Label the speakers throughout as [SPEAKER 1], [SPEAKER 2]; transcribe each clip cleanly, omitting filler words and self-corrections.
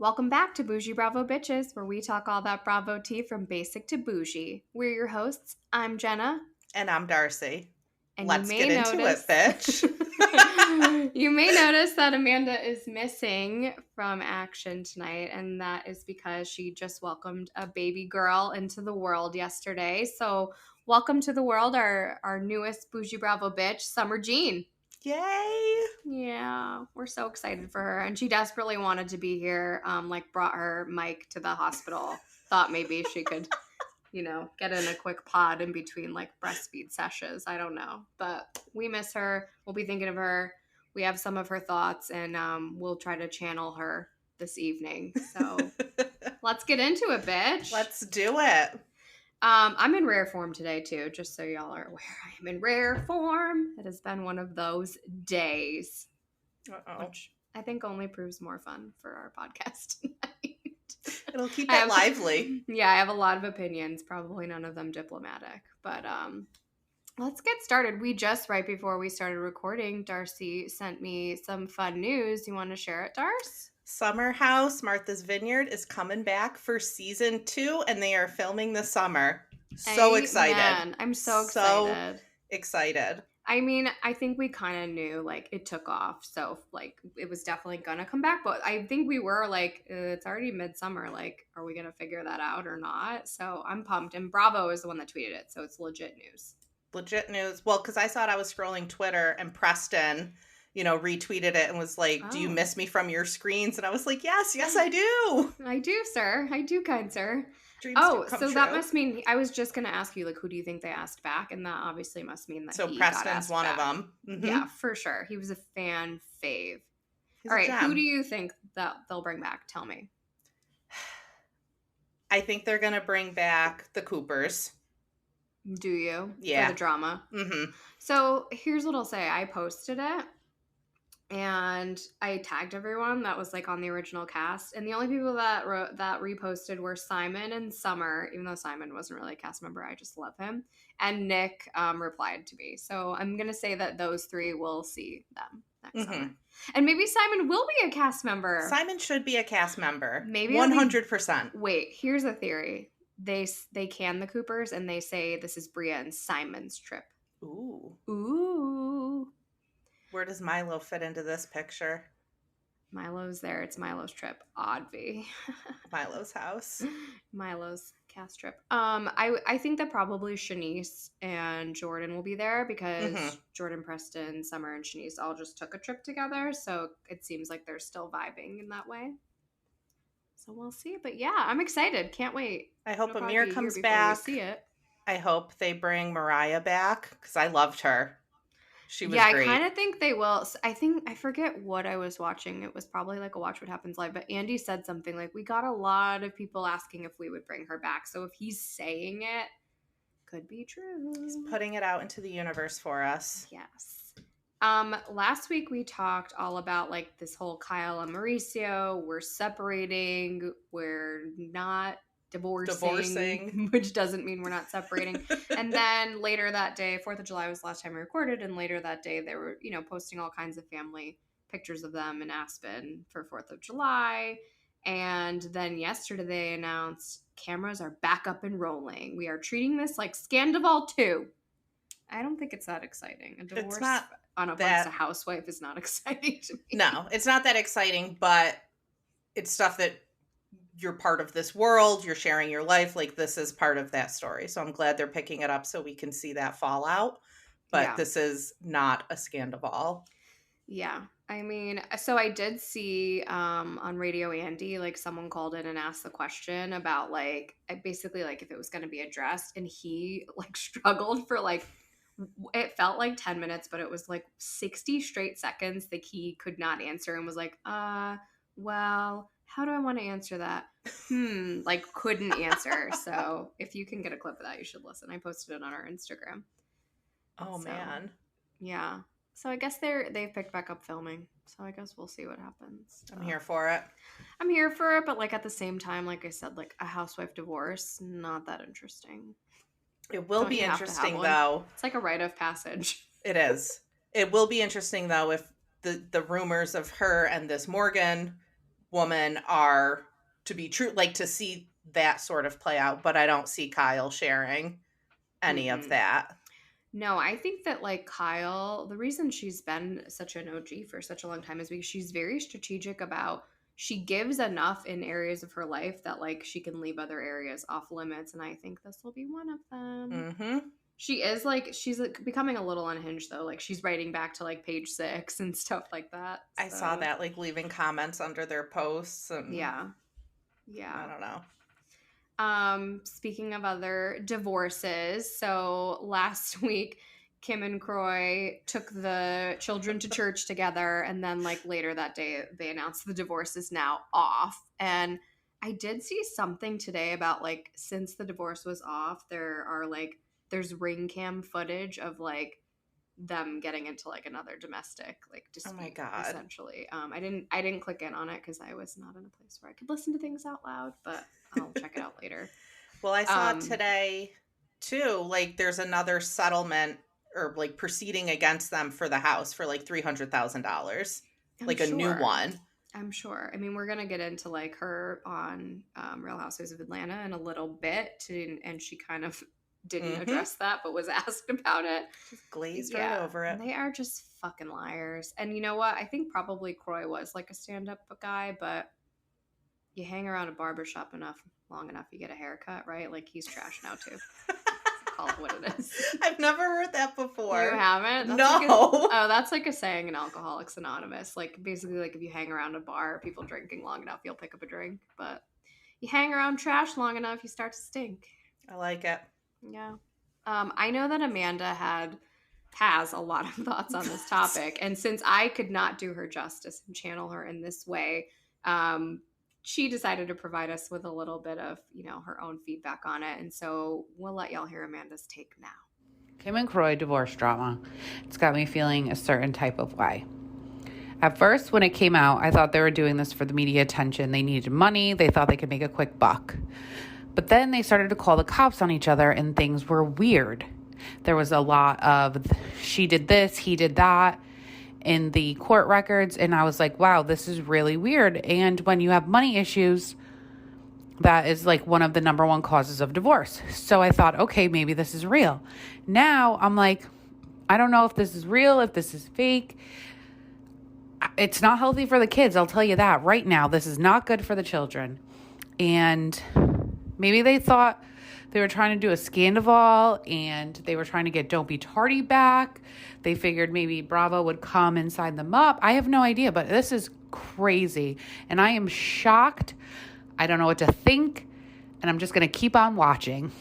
[SPEAKER 1] Welcome back to Boujee Bravo Bitches, where we talk all about Bravo tea from basic to bougie. We're your hosts. I'm Jenna.
[SPEAKER 2] And I'm Darcy.
[SPEAKER 1] And
[SPEAKER 2] Let's get into it, bitch.
[SPEAKER 1] You may notice that Amanda is missing from action tonight, and that is because she just welcomed a baby girl into the world yesterday. So welcome to the world, our newest Boujee Bravo bitch, Summer Jean.
[SPEAKER 2] Yay!
[SPEAKER 1] Yeah, we're so excited for her. And she desperately wanted to be here, brought her mic to the hospital. Thought maybe she could, get in a quick pod in between like breastfeed sessions. I don't know. But we miss her. We'll be thinking of her. We have some of her thoughts, and we'll try to channel her this evening. So let's get into it, bitch.
[SPEAKER 2] Let's do it.
[SPEAKER 1] I'm in rare form today, too, just so y'all are aware. I am in rare form. It has been one of those days.
[SPEAKER 2] Uh-oh.
[SPEAKER 1] Which I think only proves more fun for our podcast tonight.
[SPEAKER 2] It'll keep it lively.
[SPEAKER 1] Yeah, I have a lot of opinions, probably none of them diplomatic. But let's get started. We just, right before we started recording, Darcy sent me some fun news. You want to share it, Darce?
[SPEAKER 2] Summer House, Martha's Vineyard, is coming back for season 2, and they are filming this summer. So excited.
[SPEAKER 1] I'm so excited.
[SPEAKER 2] So excited.
[SPEAKER 1] I mean, I think we kind of knew, like, it took off. So, like, it was definitely going to come back. But I think we were, like, it's already midsummer. Like, are we going to figure that out or not? So, I'm pumped. And Bravo is the one that tweeted it. So, it's legit news.
[SPEAKER 2] Legit news. Well, because I thought I was scrolling Twitter and Preston, retweeted it and was like, do you miss me from your screens? And I was like, yes, I do.
[SPEAKER 1] I do, sir. I do, kind sir.
[SPEAKER 2] Dreams do come true.
[SPEAKER 1] That must mean, I was just going to ask you, like, who do you think they asked back? And that obviously must mean that he
[SPEAKER 2] Preston's
[SPEAKER 1] got asked
[SPEAKER 2] one
[SPEAKER 1] back.
[SPEAKER 2] of them. Mm-hmm.
[SPEAKER 1] Yeah, for sure. He was a fan fave.
[SPEAKER 2] He's
[SPEAKER 1] all right, who do you think that they'll bring back? Tell me.
[SPEAKER 2] I think they're going to bring back the Coopers.
[SPEAKER 1] Do you?
[SPEAKER 2] Yeah.
[SPEAKER 1] For the drama?
[SPEAKER 2] Mm-hmm.
[SPEAKER 1] So here's what I'll say. I posted it. And I tagged everyone that was like on the original cast. And the only people that reposted were Simon and Summer, even though Simon wasn't really a cast member. I just love him. And Nick replied to me. So I'm going to say that those three will see them next summer. And maybe Simon will be a cast member.
[SPEAKER 2] Simon should be a cast member.
[SPEAKER 1] Maybe
[SPEAKER 2] 100%.
[SPEAKER 1] Wait, here's a theory. They can the Coopers and they say this is Bria and Simon's trip. Ooh.
[SPEAKER 2] Where does Milo fit into this picture?
[SPEAKER 1] Milo's there. It's Milo's trip. Oddly.
[SPEAKER 2] Milo's house.
[SPEAKER 1] Milo's cast trip. I think that probably Shanice and Jordan will be there because Jordan, Preston, Summer, and Shanice all just took a trip together. So it seems like they're still vibing in that way. So we'll see. But yeah, I'm excited. Can't wait.
[SPEAKER 2] I hope Amir comes back.
[SPEAKER 1] We see it.
[SPEAKER 2] I hope they bring Mariah back because I loved her. She was great.
[SPEAKER 1] I kind of think they will. I forget what I was watching. It was probably like a Watch What Happens Live, but Andy said something like, we got a lot of people asking if we would bring her back. So if he's saying it, could be true.
[SPEAKER 2] He's putting it out into the universe for us.
[SPEAKER 1] Yes. Last week we talked all about like this whole Kyle and Mauricio. We're separating. We're not divorcing, which doesn't mean we're not separating. And then later that day, 4th of July was the last time we recorded, and later that day they were, posting all kinds of family pictures of them in Aspen for 4th of July. And then yesterday they announced cameras are back up and rolling. We are treating this like Scandival 2. I don't think it's that exciting. A divorce on a housewife is not exciting to me.
[SPEAKER 2] No, it's not that exciting, but it's stuff that you're part of this world, you're sharing your life, like this is part of that story. So I'm glad they're picking it up so we can see that fallout. But This is not a Scandival.
[SPEAKER 1] Yeah. I mean, so I did see on Radio Andy, like someone called in and asked the question about like, basically like if it was going to be addressed, and he like struggled for like, it felt like 10 minutes, but it was like 60 straight seconds that he could not answer and was like, well, how do I want to answer that? Like couldn't answer. So if you can get a clip of that, you should listen. I posted it on our Instagram.
[SPEAKER 2] Man.
[SPEAKER 1] Yeah. So I guess they've picked back up filming. So I guess we'll see what happens.
[SPEAKER 2] I'm here for it.
[SPEAKER 1] I'm here for it, but like at the same time, like I said, like a housewife divorce, not that interesting.
[SPEAKER 2] It will be interesting though.
[SPEAKER 1] It's like a rite of passage.
[SPEAKER 2] It is. It will be interesting though if the rumors of her and this Morgan woman are to be true, like to see that sort of play out, but I don't see Kyle sharing any of that.
[SPEAKER 1] No, I think that like Kyle, the reason she's been such an OG for such a long time is because she's very strategic about, she gives enough in areas of her life that like she can leave other areas off limits, and I think this will be one of them.
[SPEAKER 2] Mm-hmm.
[SPEAKER 1] She is like, she's like becoming a little unhinged though. Like she's writing back to like page 6 and stuff like that.
[SPEAKER 2] I saw that, like leaving comments under their posts and
[SPEAKER 1] yeah.
[SPEAKER 2] I don't know.
[SPEAKER 1] Speaking of other divorces, so last week Kim and Croy took the children to church together, and then like later that day they announced the divorce is now off. And I did see something today about like since the divorce was off, there's ring cam footage of like them getting into like another domestic like dispute.
[SPEAKER 2] Oh my God.
[SPEAKER 1] Essentially. I didn't click in on it because I was not in a place where I could listen to things out loud, but I'll check it out later.
[SPEAKER 2] Well, I saw today too, like there's another settlement or like proceeding against them for the house for like $300,000, like a new one.
[SPEAKER 1] I'm sure. I mean, we're gonna get into like her on Real Housewives of Atlanta in a little bit, and she kind of didn't address that, but was asked about it.
[SPEAKER 2] Just glazed right over it.
[SPEAKER 1] They are just fucking liars. And you know what? I think probably Croy was like a stand-up guy, but you hang around a barbershop long enough, you get a haircut, right? Like he's trash now too. Call it what it is.
[SPEAKER 2] I've never heard that before.
[SPEAKER 1] You haven't?
[SPEAKER 2] No.
[SPEAKER 1] That's like a saying in Alcoholics Anonymous. Like basically, like if you hang around a bar, people drinking long enough, you'll pick up a drink. But you hang around trash long enough, you start to stink.
[SPEAKER 2] I like it.
[SPEAKER 1] Yeah. I know that Amanda has a lot of thoughts on this topic, and since I could not do her justice and channel her in this way, she decided to provide us with a little bit of, her own feedback on it. And so we'll let y'all hear Amanda's take now.
[SPEAKER 3] Kim and Croy divorce drama. It's got me feeling a certain type of way. At first, when it came out, I thought they were doing this for the media attention. They needed money. They thought they could make a quick buck. But then they started to call the cops on each other, and things were weird. There was a lot of she did this, he did that in the court records, and I was like, wow, this is really weird. And when you have money issues, that is like one of the number one causes of divorce. So I thought, okay, maybe this is real. Now I'm like, I don't know if this is real, if this is fake. It's not healthy for the kids, I'll tell you that right now. This is not good for the children. And maybe they thought they were trying to do a Scandival and they were trying to get Don't Be Tardy back. They figured maybe Bravo would come and sign them up. I have no idea, but this is crazy. And I am shocked. I don't know what to think. And I'm just going to keep on watching.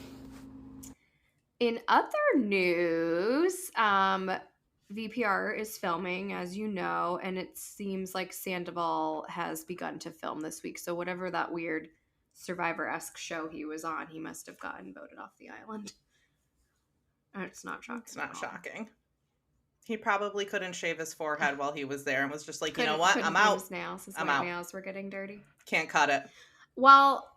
[SPEAKER 1] In other news, VPR is filming, as you know, and it seems like Sandoval has begun to film this week. So whatever that weird Survivor-esque show he was on, he must have gotten voted off the island. It's not shocking.
[SPEAKER 2] It's not shocking. He probably couldn't shave his forehead while he was there and was just like, you know what? I'm out.
[SPEAKER 1] His nails. His
[SPEAKER 2] I'm
[SPEAKER 1] white
[SPEAKER 2] out.
[SPEAKER 1] nails were getting dirty.
[SPEAKER 2] Can't cut it.
[SPEAKER 1] Well,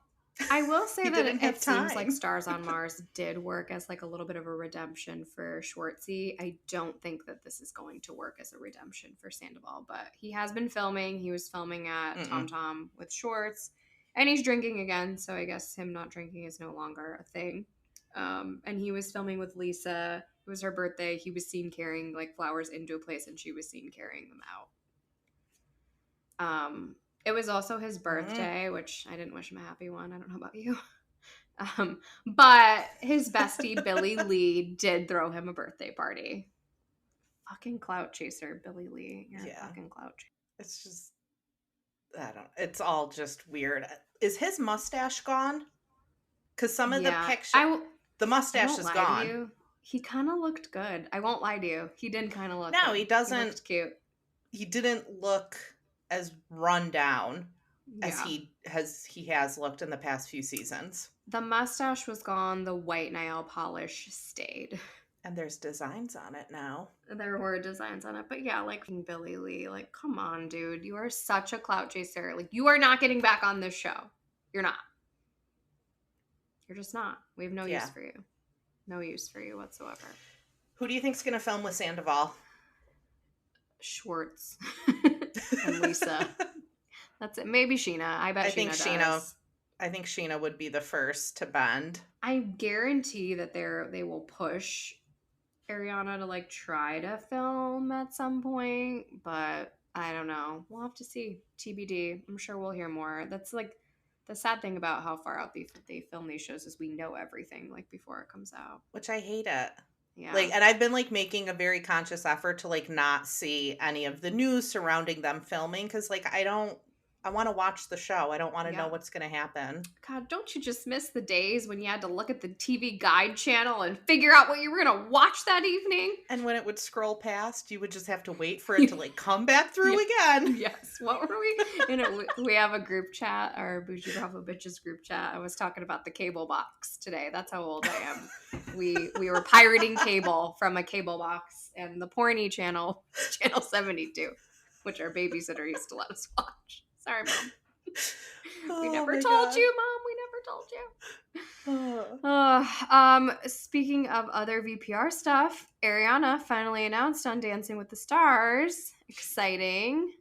[SPEAKER 1] I will say that it
[SPEAKER 2] time.
[SPEAKER 1] seems like Stars on Mars did work as like a little bit of a redemption for Schwartzy. I don't think that this is going to work as a redemption for Sandoval, but he has been filming. He was filming at Tom Tom with Schwartz, and he's drinking again, so I guess him not drinking is no longer a thing. And he was filming with Lisa. It was her birthday. He was seen carrying like flowers into a place, and she was seen carrying them out. It was also his birthday, which I didn't wish him a happy one. I don't know about you. But his bestie, Billy Lee, did throw him a birthday party. Fucking clout chaser, Billy Lee. You're a fucking clout chaser.
[SPEAKER 2] It's just, it's all just weird. Is his mustache gone? Because some of the pictures, the mustache is gone.
[SPEAKER 1] He kind of looked good. I won't lie to you. He did kind of look
[SPEAKER 2] No,
[SPEAKER 1] good.
[SPEAKER 2] he doesn't.
[SPEAKER 1] He looked cute.
[SPEAKER 2] He didn't look as run down as he has looked in the past few seasons.
[SPEAKER 1] The mustache was gone. The white nail polish stayed.
[SPEAKER 2] And there's designs on it now.
[SPEAKER 1] There were designs on it. But yeah, like Billy Lee, like, come on, dude. You are such a clout chaser. Like, you are not getting back on this show. You're not. You're just not. We have no use for you. No use for you whatsoever.
[SPEAKER 2] Who do you think's going to film with Sandoval?
[SPEAKER 1] Schwartz and Lisa. That's it. Maybe Sheena. I bet Sheena does.
[SPEAKER 2] I think Sheena would be the first to bend.
[SPEAKER 1] I guarantee that they will push Ariana to like try to film at some point, but I don't know. We'll have to see. TBD. I'm sure we'll hear more. That's like the sad thing about how far out they film these shows is we know everything like before it comes out.
[SPEAKER 2] Which I hate it.
[SPEAKER 1] Yeah.
[SPEAKER 2] Like, and I've been like making a very conscious effort to like not see any of the news surrounding them filming because like I want to watch the show. I don't want to know what's going to happen.
[SPEAKER 1] God, don't you just miss the days when you had to look at the TV Guide channel and figure out what you were going to watch that evening?
[SPEAKER 2] And when it would scroll past, you would just have to wait for it to like come back through again.
[SPEAKER 1] Yes. What were we? We have a group chat, our Boujee Bravo Bitches group chat. I was talking about the cable box today. That's how old I am. We were pirating cable from a cable box, and the porny channel, channel 72, which our babysitter used to let us watch. Sorry, Mom. We never told you, Mom. We never told you. Speaking of other VPR stuff, Ariana finally announced on Dancing with the Stars. Exciting.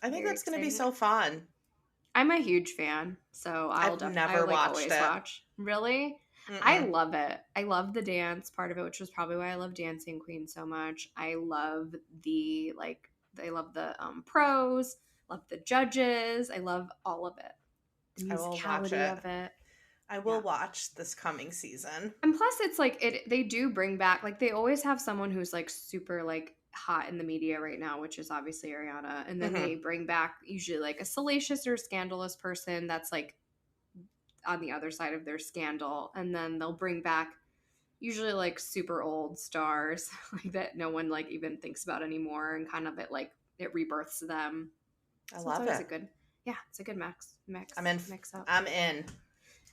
[SPEAKER 2] I think that's going to be so fun.
[SPEAKER 1] I'm a huge fan, so I'll definitely always watch. Really? Mm-mm. I love it. I love the dance part of it, which was probably why I love Dancing Queen so much. I love the pros. Love the judges. I love all of it. The musicality of it.
[SPEAKER 2] I will watch this coming season.
[SPEAKER 1] And plus it's like they do bring back, like they always have someone who's like super like hot in the media right now, which is obviously Ariana. And then they bring back usually like a salacious or scandalous person that's like on the other side of their scandal. And then they'll bring back usually like super old stars like that no one like even thinks about anymore, and kind of it rebirths them.
[SPEAKER 2] I love it.
[SPEAKER 1] It's a good mix.
[SPEAKER 2] I'm in.
[SPEAKER 1] Mix up.
[SPEAKER 2] I'm in.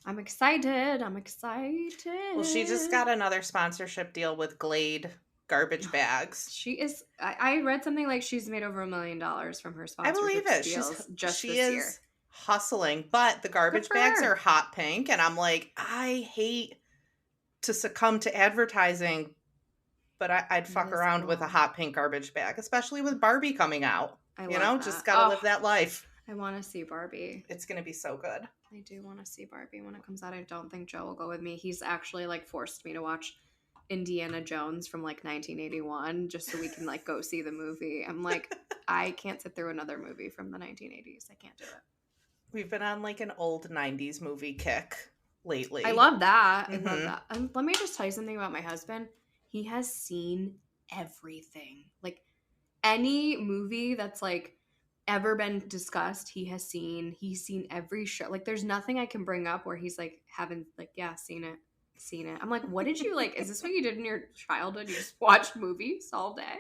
[SPEAKER 1] I'm excited.
[SPEAKER 2] Well, she just got another sponsorship deal with Glade garbage bags.
[SPEAKER 1] She is. I read something like she's made over $1 million from her sponsorship.
[SPEAKER 2] I believe it. She is hustling, but the garbage bags are hot pink, and I'm like, I hate to succumb to advertising, but I'd fuck around with a hot pink garbage bag, especially with Barbie coming out. Just gotta live that life.
[SPEAKER 1] I want to see Barbie.
[SPEAKER 2] It's gonna be so good.
[SPEAKER 1] I do want to see Barbie when it comes out. I don't think Joe will go with me. He's actually like forced me to watch Indiana Jones from like 1981 just so we can like go see the movie. I'm like, I can't sit through another movie from the 1980s. I can't do it.
[SPEAKER 2] We've been on like an old 90s movie kick lately.
[SPEAKER 1] I love that. I love that. Let me just tell you something about my husband. He has seen everything. Like any movie that's like ever been discussed, he's seen every show. Like there's nothing I can bring up where he's like haven't like, yeah, seen it. I'm like, what did you like? Is this what you did in your childhood? You just watched movies all day?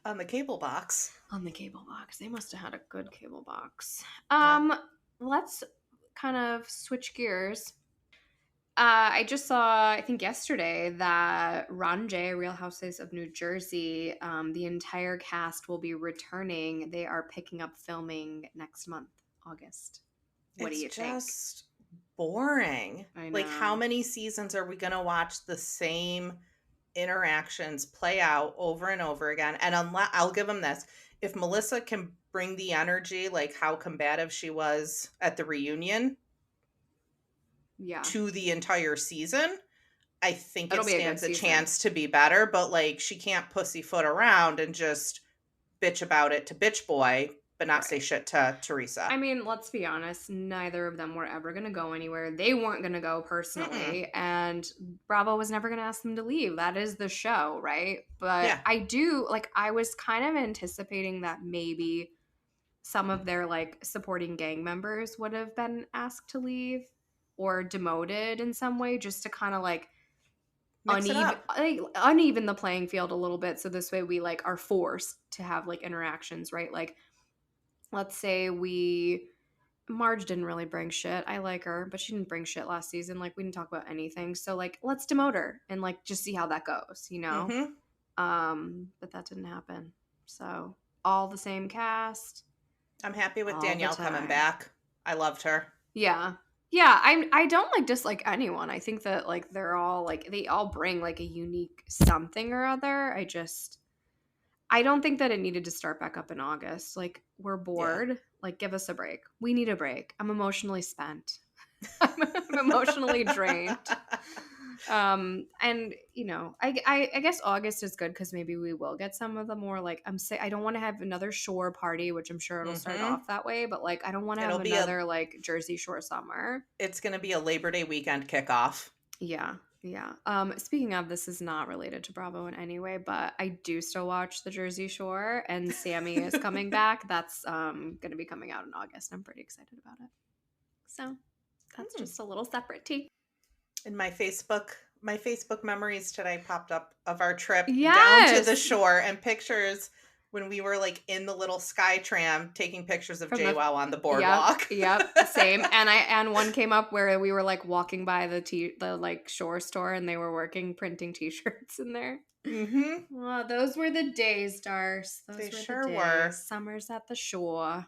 [SPEAKER 2] On the cable box.
[SPEAKER 1] They must have had a good cable box. Let's kind of switch gears. I just saw, I think yesterday, that Ranjay, Real Housewives of New Jersey, the entire cast will be returning. They are picking up filming next month, August. What do you think?
[SPEAKER 2] It's just boring. I know. Like, how many seasons are we going to watch the same interactions play out over and over again? And I'll give them this. If Melissa can bring the energy, like how combative she was at the reunion, to the entire season, I think it stands a chance to be better. But like, she can't pussyfoot around and just bitch about it to bitch boy, but not say shit to Teresa.
[SPEAKER 1] I mean, let's be honest, neither of them were ever going to go anywhere. They weren't going to go personally, and Bravo was never going to ask them to leave. That is the show, right? But I was kind of anticipating that maybe some of their like supporting gang members would have been asked to leave or demoted in some way, just to kind of like uneven the playing field a little bit. So this way we like are forced to have like interactions, right? Like, let's say Marge didn't really bring shit. I like her, but she didn't bring shit last season. Like, we didn't talk about anything. So like, let's demote her and like just see how that goes, you know? But that didn't happen. So all the same cast.
[SPEAKER 2] I'm happy with Danielle coming back. I loved her.
[SPEAKER 1] Yeah. Yeah, I don't like dislike anyone. I think that like they're all like, they all bring like a unique something or other. I don't think that it needed to start back up in August. Like, we're bored. Like, give us a break. We need a break. I'm emotionally spent. I'm emotionally drained. And you know, I guess August is good because maybe we will get some of the more like I don't want to have another shore party, which I'm sure it'll start off that way, but like I don't want to have another like Jersey Shore summer.
[SPEAKER 2] It's gonna be a Labor Day weekend kickoff.
[SPEAKER 1] Yeah. Yeah. Speaking of, this is not related to Bravo in any way, but I do still watch the Jersey Shore, and Sammy is coming back. That's gonna be coming out in August. I'm pretty excited about it. So that's just a little separate tea.
[SPEAKER 2] In my Facebook memories today popped up of our trip down to the shore and pictures when we were like in the little sky tram taking pictures of JWoww on the boardwalk.
[SPEAKER 1] Yep, same. And one came up where we were like walking by the like shore store and they were printing t-shirts in there.
[SPEAKER 2] Mm-hmm.
[SPEAKER 1] Well, those were the days, Darce.
[SPEAKER 2] They sure were.
[SPEAKER 1] Summers at the shore.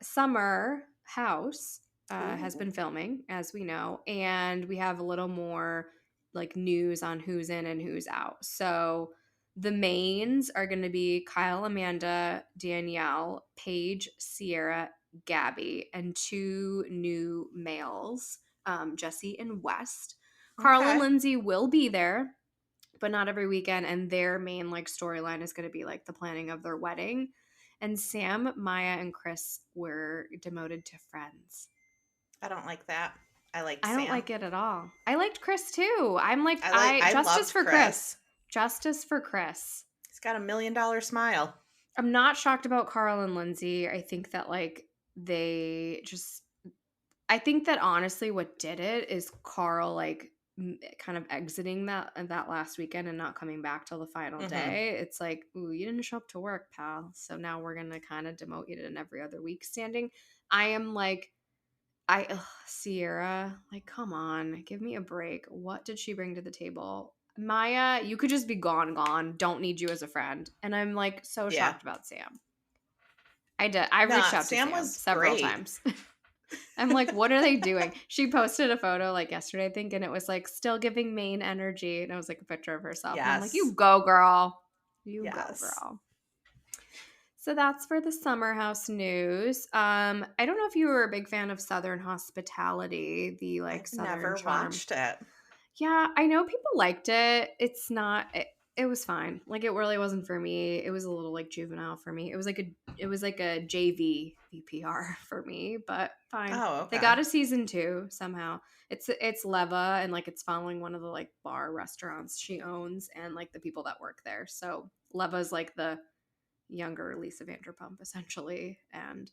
[SPEAKER 1] Summer House has been filming, as we know, and we have a little more like news on who's in and who's out. So the mains are going to be Kyle, Amanda, Danielle, Paige, Sierra, Gabby, and 2 new males, Jesse and West. Carl and Lindsay will be there, but not every weekend, and their main like storyline is going to be like the planning of their wedding. And Sam, Maya, and Chris were demoted to friends.
[SPEAKER 2] I don't like that. I
[SPEAKER 1] don't like it at all. I liked Chris too. I'm like,
[SPEAKER 2] I
[SPEAKER 1] justice for Chris. Justice for Chris.
[SPEAKER 2] He's got $1 million smile.
[SPEAKER 1] I'm not shocked about Carl and Lindsay. I think that like I think that honestly what did it is Carl like kind of exiting that last weekend and not coming back till the final day. It's like, ooh, you didn't show up to work, pal. So now we're going to kind of demote you to an every other week standing. I am like, Sierra, like, come on, give me a break. What did she bring to the table? Maya, you could just be gone. Don't need you as a friend. And I'm like so shocked about Sam. I reached out to Sam several times. I'm like, what are they doing? She posted a photo like yesterday, I think, and it was like still giving main energy. And it was like a picture of herself. Yes. And I'm like, you go, girl. You go, girl. So that's for the Summer House news. I don't know if you were a big fan of Southern Hospitality, the like Southern
[SPEAKER 2] Never
[SPEAKER 1] charm.
[SPEAKER 2] Watched it.
[SPEAKER 1] Yeah, I know people liked it. It's not. It was fine. Like it really wasn't for me. It was a little like juvenile for me. It was like a JV VPR for me, but fine.
[SPEAKER 2] Oh, okay.
[SPEAKER 1] They got a season 2 somehow. It's Leva, and like it's following one of the like bar restaurants she owns and like the people that work there. So Leva's like the younger Lisa Vanderpump essentially, and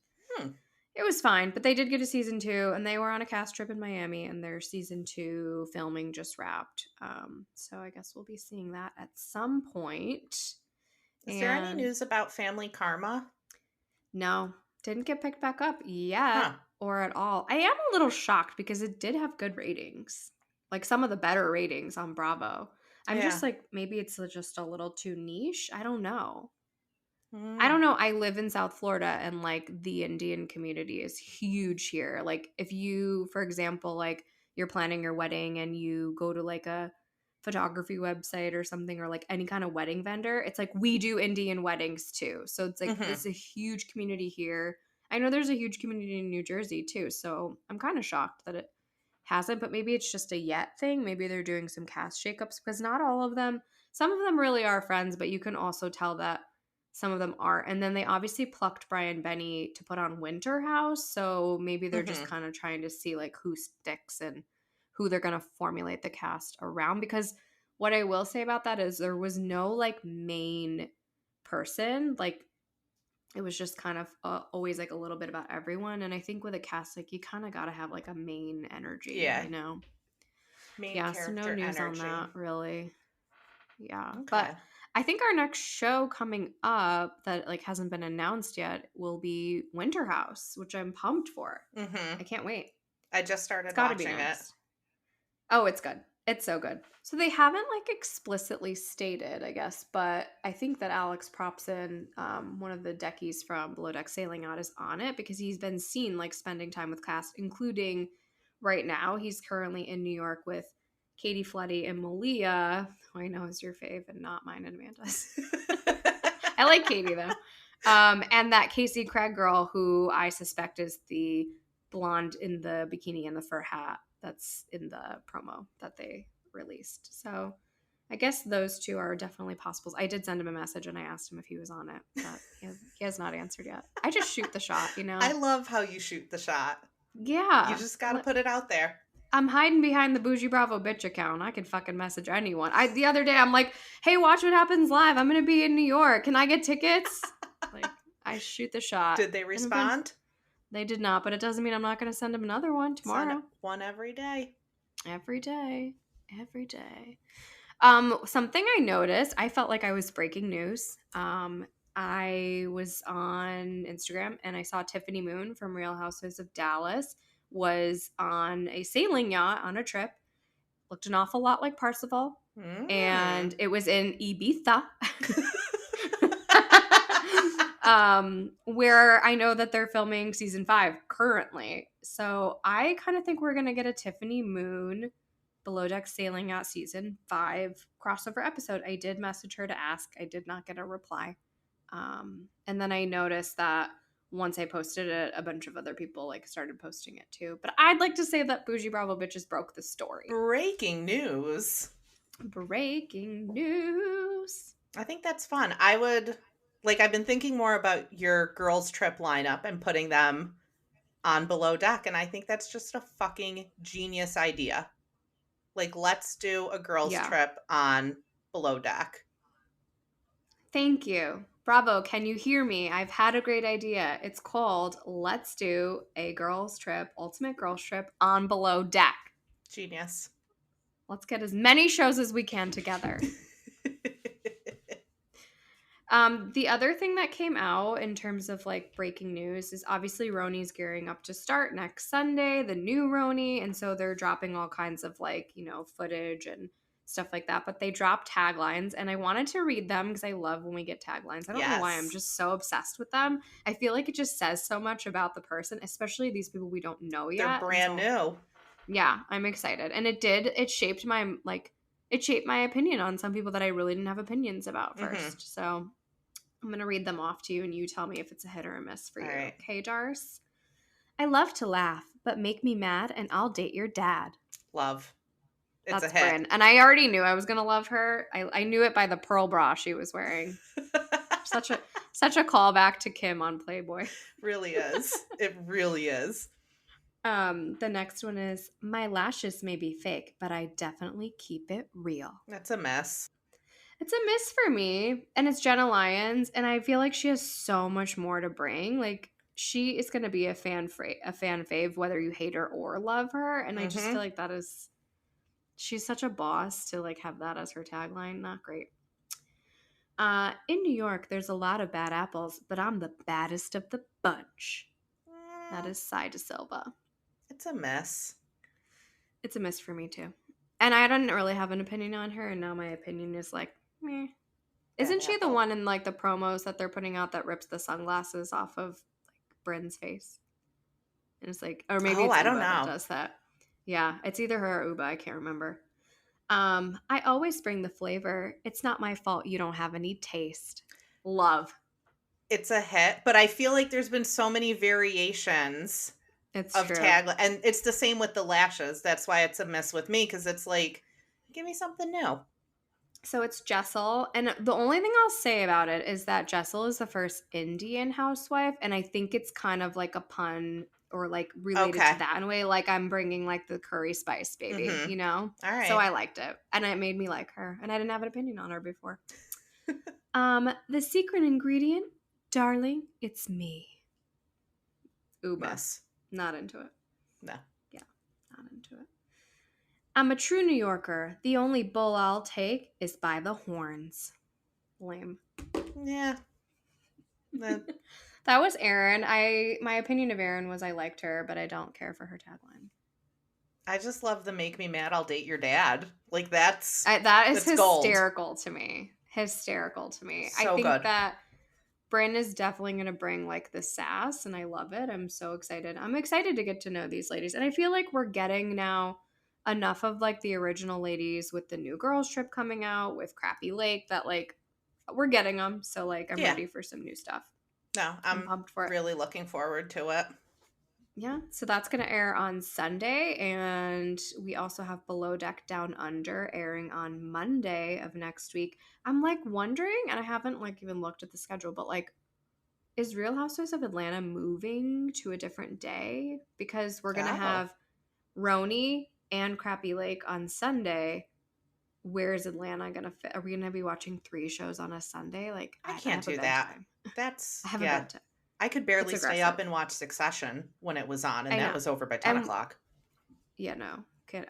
[SPEAKER 1] it was fine. But they did get a season 2, and they were on a cast trip in Miami, and their season 2 filming just wrapped. So I guess we'll be seeing that at some point.
[SPEAKER 2] Is there any news about Family Karma?
[SPEAKER 1] No, didn't get picked back up yet or at all. I am a little shocked because it did have good ratings, like some of the better ratings on Bravo. I'm just like, maybe it's just a little too niche. I don't know. I don't know. I live in South Florida, and like the Indian community is huge here. Like if you, for example, like you're planning your wedding and you go to like a photography website or something, or like any kind of wedding vendor, it's like we do Indian weddings too. So it's like it's a huge community here. I know there's a huge community in New Jersey too. So I'm kind of shocked that it hasn't, but maybe it's just a yet thing. Maybe they're doing some cast shakeups because not all of them, some of them really are friends, but you can also tell that some of them aren't. And then they obviously plucked Brian Benny to put on Winter House. So maybe they're just kind of trying to see like who sticks and who they're going to formulate the cast around. Because what I will say about that is there was no like main person. Like it was just kind of always like a little bit about everyone. And I think with a cast, like you kind of got to have like a main energy, you know?
[SPEAKER 2] Main character
[SPEAKER 1] so no news
[SPEAKER 2] energy.
[SPEAKER 1] on that really. Yeah.
[SPEAKER 2] Okay.
[SPEAKER 1] But I think our next show coming up that like hasn't been announced yet will be Winter House, which I'm pumped for. I can't wait.
[SPEAKER 2] I just started watching it.
[SPEAKER 1] Oh, it's good. It's so good. So they haven't like explicitly stated, I guess, but I think that Alex Propson, one of the deckies from Below Deck Sailing Yacht, is on it because he's been seen like spending time with cast, including right now. He's currently in New York with Katie Floody and Malia, who I know is your fave and not mine and Amanda's. I like Katie though. And that Casey Craig girl who I suspect is the blonde in the bikini and the fur hat that's in the promo that they released. So I guess those two are definitely possibles. I did send him a message and I asked him if he was on it, but he has not answered yet. I just shoot the shot, you know?
[SPEAKER 2] I love how you shoot the shot.
[SPEAKER 1] Yeah.
[SPEAKER 2] You just got to put it out there.
[SPEAKER 1] I'm hiding behind the Boujee Bravo bitch account. I can fucking message anyone. The other day I'm like, hey, watch what happens live. I'm going to be in New York. Can I get tickets? Like, I shoot the shot.
[SPEAKER 2] Did they respond?
[SPEAKER 1] They did not, but it doesn't mean I'm not going to send them another one tomorrow.
[SPEAKER 2] Send one every day.
[SPEAKER 1] Every day. Every day. Something I noticed, I felt like I was breaking news. I was on Instagram and I saw Tiffany Moon from Real Housewives of Dallas was on a sailing yacht on a trip. Looked an awful lot like Parsifal. And it was in Ibiza. Where I know that they're filming season 5 currently. So I kind of think we're going to get a Tiffany Moon Below Deck Sailing Yacht season 5 crossover episode. I did message her to ask. I did not get a reply. And then I noticed that once I posted it, a bunch of other people like started posting it too. But I'd like to say that Boujee Bravo Bitches broke the story.
[SPEAKER 2] Breaking news.
[SPEAKER 1] Breaking news.
[SPEAKER 2] I think that's fun. I've been thinking more about your girls' trip lineup and putting them on Below Deck. And I think that's just a fucking genius idea. Like, let's do a girls' trip on Below Deck.
[SPEAKER 1] Thank you. Bravo, can you hear me? I've had a great idea. It's called Let's Do a Girls Trip, Ultimate Girls Trip on Below Deck.
[SPEAKER 2] Genius.
[SPEAKER 1] Let's get as many shows as we can together. The other thing that came out in terms of like breaking news is obviously RHONY's gearing up to start next Sunday, the new RHONY. And so they're dropping all kinds of like, footage and stuff like that. But they dropped taglines and I wanted to read them because I love when we get taglines. I don't know why I'm just so obsessed with them. I feel like it just says so much about the person, especially these people we don't know yet.
[SPEAKER 2] They're brand new. Yeah,
[SPEAKER 1] I'm excited. And it shaped my opinion on some people that I really didn't have opinions about first. Mm-hmm. So I'm going to read them off to you and you tell me if it's a hit or a miss for you. Right. Okay, Darce? I love to laugh, but make me mad and I'll date your dad.
[SPEAKER 2] Love.
[SPEAKER 1] It's a hit. Bryn. And I already knew I was going to love her. I knew it by the pearl bra she was wearing. Such a callback to Kim on Playboy.
[SPEAKER 2] Really is. It really is.
[SPEAKER 1] The next one is, my lashes may be fake, but I definitely keep it real.
[SPEAKER 2] That's a mess.
[SPEAKER 1] It's a miss for me, and it's Jenna Lyons, and I feel like she has so much more to bring. Like, she is going to be a fan fave, whether you hate her or love her, and I just feel like she's such a boss to, like, have that as her tagline. Not great. In New York, there's a lot of bad apples, but I'm the baddest of the bunch. That is Sai De Silva.
[SPEAKER 2] It's a mess.
[SPEAKER 1] It's a miss for me, too. And I didn't really have an opinion on her, and now my opinion is, like, meh. Isn't she the one in, like, the promos that they're putting out that rips the sunglasses off of, like, Bryn's face? And it's like, or maybe it's
[SPEAKER 2] I
[SPEAKER 1] Uba
[SPEAKER 2] don't know.
[SPEAKER 1] That does that. Yeah, it's either her or Uba. I can't remember. I always bring the flavor. It's not my fault you don't have any taste. Love.
[SPEAKER 2] It's a hit, but I feel like there's been so many variations of tagline. And it's the same with the lashes. That's why it's a miss with me, because it's like, give me something new.
[SPEAKER 1] So it's Jessel, and the only thing I'll say about it is that Jessel is the first Indian housewife, and I think it's kind of like a pun or like related to that in a way. Like, I'm bringing like the curry spice baby, you know?
[SPEAKER 2] All right.
[SPEAKER 1] So I liked it, and it made me like her, and I didn't have an opinion on her before. The secret ingredient, darling, it's me. Uba.
[SPEAKER 2] Yes.
[SPEAKER 1] Not into it.
[SPEAKER 2] No.
[SPEAKER 1] Yeah, not into it. I'm a true New Yorker. The only bull I'll take is by the horns. Lame.
[SPEAKER 2] Yeah.
[SPEAKER 1] That was Erin. My opinion of Erin was I liked her, but I don't care for her tagline.
[SPEAKER 2] I just love the make me mad, I'll date your dad. Like, that is
[SPEAKER 1] hysterical
[SPEAKER 2] gold.
[SPEAKER 1] To me. Hysterical to me.
[SPEAKER 2] So
[SPEAKER 1] I think
[SPEAKER 2] good.
[SPEAKER 1] that Bryn is definitely going to bring like the sass, and I love it. I'm so excited. I'm excited to get to know these ladies. And I feel like we're getting now enough of like the original ladies with the new girls trip coming out with Crappie Lack that like we're getting them. So like I'm ready for some new stuff.
[SPEAKER 2] No, I'm pumped for it. Really looking forward to it.
[SPEAKER 1] Yeah, so that's going to air on Sunday, and we also have Below Deck Down Under airing on Monday of next week. I'm like wondering, and I haven't like even looked at the schedule, but like, is Real Housewives of Atlanta moving to a different day? Because we're going to have RHONY and Crappie Lack on Sunday. Where is Atlanta going to fit? Are we going to be watching 3 shows on a Sunday? Like,
[SPEAKER 2] I can't do that. That's
[SPEAKER 1] I have a bedtime.
[SPEAKER 2] I could barely stay up and watch Succession when it was on, and that was over by 10 o'clock.
[SPEAKER 1] Yeah, no.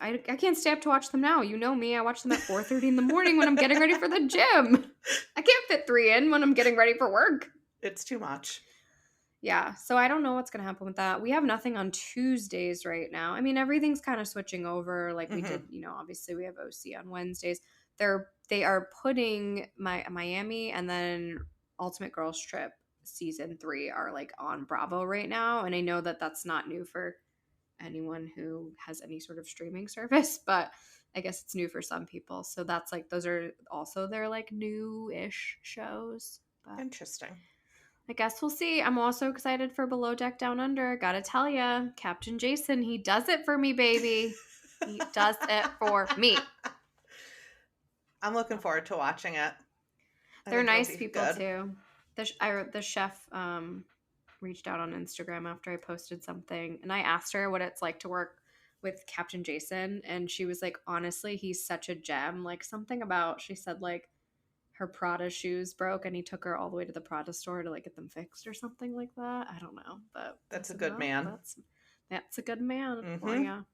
[SPEAKER 1] I can't stay up to watch them now. You know me. I watch them at 4:30 in the morning when I'm getting ready for the gym. I can't fit 3 in when I'm getting ready for work.
[SPEAKER 2] It's too much.
[SPEAKER 1] Yeah, so I don't know what's going to happen with that. We have nothing on Tuesdays right now. I mean, everything's kind of switching over. Like we did, obviously we have OC on Wednesdays. They are putting Miami and then Ultimate Girls Trip season 3 are like on Bravo right now, and I know that that's not new for anyone who has any sort of streaming service, but I guess it's new for some people. So that's like those are also their like new-ish shows. But
[SPEAKER 2] interesting.
[SPEAKER 1] I guess we'll see. I'm also excited for Below Deck Down Under. Gotta tell ya, Captain Jason, he does it for me, baby. He does it for me.
[SPEAKER 2] I'm looking forward to watching it.
[SPEAKER 1] They're nice people too. The chef reached out on Instagram after I posted something, and I asked her what it's like to work with Captain Jason, and she was like, honestly, he's such a gem. Like something about, she said like her Prada shoes broke and he took her all the way to the Prada store to like get them fixed or something like that. I don't know, but
[SPEAKER 2] that's a good man.
[SPEAKER 1] That's a good man for you.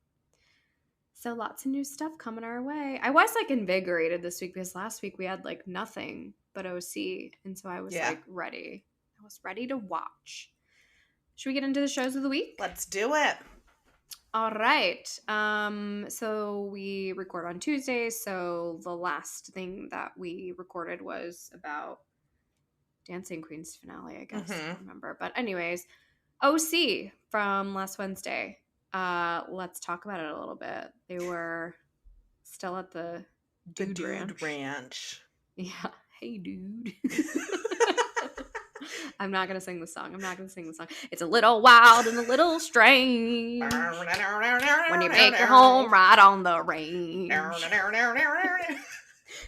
[SPEAKER 1] So lots of new stuff coming our way. I was like invigorated this week because last week we had like nothing but OC. And so I was like ready. I was ready to watch. Should we get into the shows of the week?
[SPEAKER 2] Let's do it.
[SPEAKER 1] All right. So we record on Tuesdays. So the last thing that we recorded was about Dancing Queen's finale, I guess. I don't remember. But anyways, OC from last Wednesday. Let's talk about it a little bit. They were still at the Dude
[SPEAKER 2] Ranch.
[SPEAKER 1] Yeah. Hey, dude. I'm not going to sing the song. It's a little wild and a little strange when you make your home right on the range.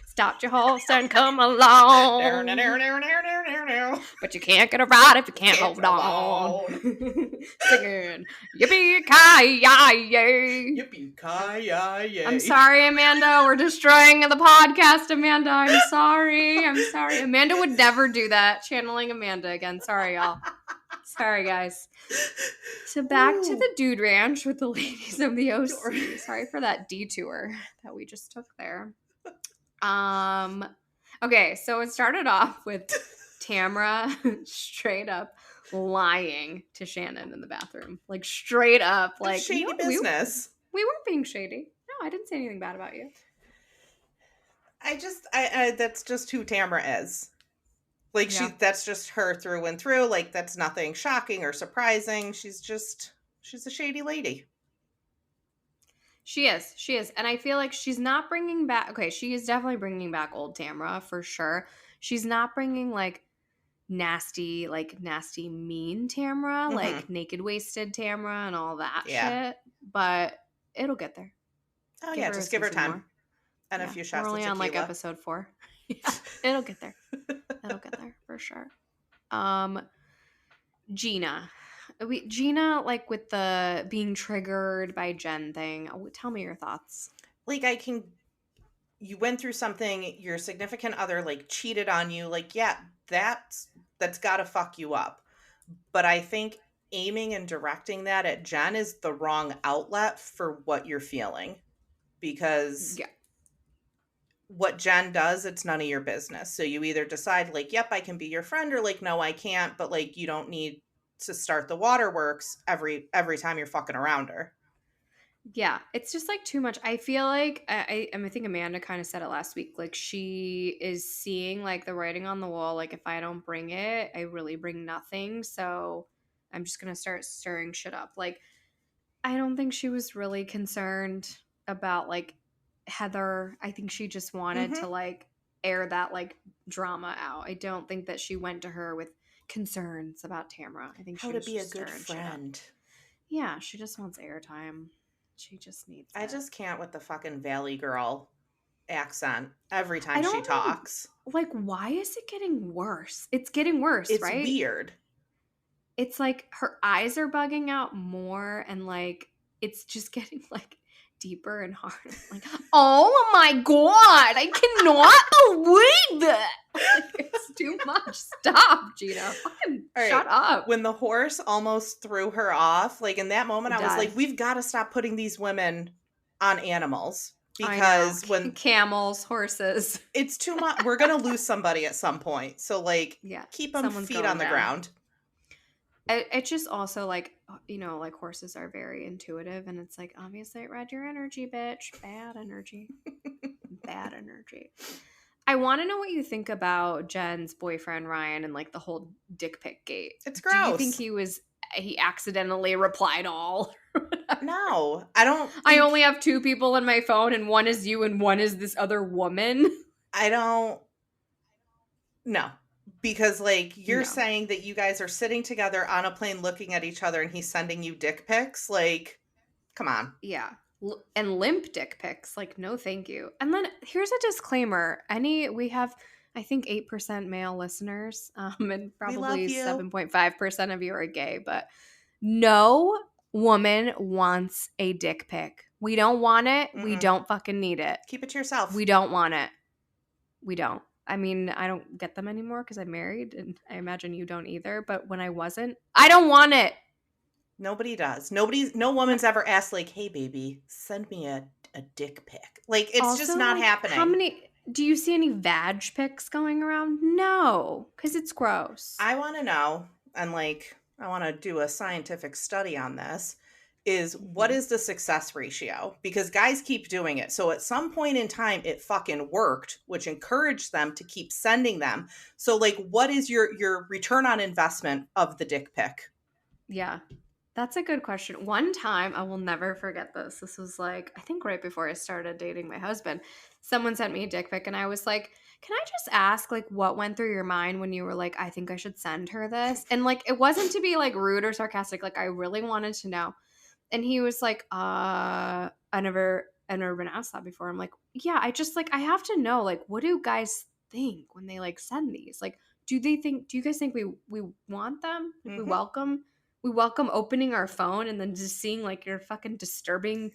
[SPEAKER 1] Stopped your horse and come along. But you can't get a ride if you can't hold on. Singing, yippee-ki-yay.
[SPEAKER 2] Yippee-ki-yay.
[SPEAKER 1] I'm sorry, Amanda. We're destroying the podcast, Amanda. I'm sorry. Amanda would never do that. Channeling Amanda again. Sorry, y'all. Sorry, guys. So back to the Dude Ranch with the ladies of the OC. Sorry for that detour that we just took there. Okay, so it started off with Tamra straight up lying to Shannon in the bathroom. Like straight up, like
[SPEAKER 2] shady business.
[SPEAKER 1] We weren't being shady. No, I didn't say anything bad about you.
[SPEAKER 2] I that's just who Tamra is. Like that's just her through and through. Like that's nothing shocking or surprising. She's a shady lady.
[SPEAKER 1] She is. And I feel like she's not bringing back, okay, she is definitely bringing back old Tamra for sure. She's not bringing like nasty mean Tamra, like naked wasted Tamra and all that shit. But it'll get there.
[SPEAKER 2] Oh yeah, just give her time. More. And a few shots of tequila.
[SPEAKER 1] We're only on like episode 4. Yeah, it'll get there. It'll get there for sure. Gina, like with the being triggered by Jen thing. Tell me your thoughts.
[SPEAKER 2] Like you went through something, your significant other like cheated on you. Like, yeah, that's gotta fuck you up. But I think aiming and directing that at Jen is the wrong outlet for what you're feeling. Because what Jen does, it's none of your business. So you either decide like, yep, I can be your friend, or like, no, I can't. But like, you don't need to start the waterworks every time you're fucking around her.
[SPEAKER 1] Yeah, it's just like too much. I feel like I think Amanda kind of said it last week. Like she is seeing like the writing on the wall. Like if I don't bring it, I really bring nothing. So I'm just gonna start stirring shit up. Like I don't think she was really concerned about like Heather. I think she just wanted to like air that like drama out. I don't think that she went to her with concerns about Tamara. I think
[SPEAKER 2] how to be a good friend.
[SPEAKER 1] Yeah, she just wants airtime. She just needs
[SPEAKER 2] I
[SPEAKER 1] it.
[SPEAKER 2] just can't with the fucking Valley girl accent every time she talks.
[SPEAKER 1] Like, why is it getting worse? It's getting worse,
[SPEAKER 2] It's
[SPEAKER 1] right?
[SPEAKER 2] weird.
[SPEAKER 1] It's like her eyes are bugging out more, and like it's just getting like deeper and harder. Like, oh my god, I cannot believe it. Like, it's too much. Stop, Gina. Fucking shut up.
[SPEAKER 2] When the horse almost threw her off, like in that moment, I was like, we've got to stop putting these women on animals. Because when
[SPEAKER 1] camels, horses,
[SPEAKER 2] it's too much. We're gonna lose somebody at some point. So like, keep them feet on the ground.
[SPEAKER 1] It's just also like, you know, like horses are very intuitive, and it's like, obviously it read your energy, bitch. Bad energy. Bad energy. I want to know what you think about Jen's boyfriend Ryan and like the whole dick pic gate.
[SPEAKER 2] It's gross.
[SPEAKER 1] Do you think he accidentally replied all?
[SPEAKER 2] No, I don't.
[SPEAKER 1] I only have 2 people in my phone, and one is you and one is this other woman.
[SPEAKER 2] I don't. No, because like you're saying that you guys are sitting together on a plane looking at each other and he's sending you dick pics. Like, come on.
[SPEAKER 1] Yeah. And limp dick pics. Like, no, thank you. And then here's a disclaimer. We have, I think, 8% male listeners, and probably 7.5% of you are gay, but no woman wants a dick pic. We don't want it. Mm-mm. We don't fucking need it.
[SPEAKER 2] Keep it to yourself.
[SPEAKER 1] We don't want it. We don't. I mean, I don't get them anymore because I'm married, and I imagine you don't either. But when I wasn't, I don't want it.
[SPEAKER 2] Nobody does. No woman's ever asked like, hey baby, send me a dick pic. Like, it's also, just not happening.
[SPEAKER 1] Do you see any vag pics going around? No, because it's gross.
[SPEAKER 2] I want to know, and like, I want to do a scientific study on this, is what is the success ratio? Because guys keep doing it. So at some point in time, it fucking worked, which encouraged them to keep sending them. So like, what is your return on investment of the dick pic?
[SPEAKER 1] Yeah. That's a good question. One time, I will never forget this. This was like, I think right before I started dating my husband, someone sent me a dick pic and I was like, can I just ask like what went through your mind when you were like, I think I should send her this? And like, it wasn't to be like rude or sarcastic. Like, I really wanted to know. And he was like, I've never been asked that before. I'm like, yeah, I have to know, like, what do guys think when they like send these? Like, do you guys think we want them? Like, we welcome opening our phone and then just seeing like your fucking disturbing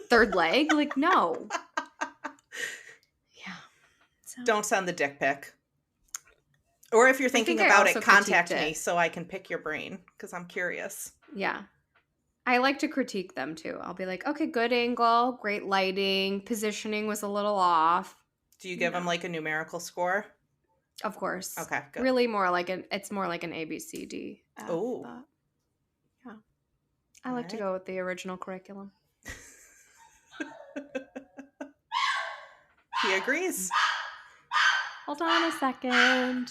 [SPEAKER 1] third leg? Like, no. Yeah. So.
[SPEAKER 2] Don't send the dick pic. Or if you're thinking about it, contact me so I can pick your brain because I'm curious.
[SPEAKER 1] Yeah. I like to critique them too. I'll be like, okay, good angle, great lighting, positioning was a little off.
[SPEAKER 2] Do you give them like a numerical score?
[SPEAKER 1] Of course.
[SPEAKER 2] Okay, good.
[SPEAKER 1] Really it's more like an ABCD.
[SPEAKER 2] Oh.
[SPEAKER 1] Yeah. I like to go with the original curriculum.
[SPEAKER 2] He agrees.
[SPEAKER 1] Hold on a second.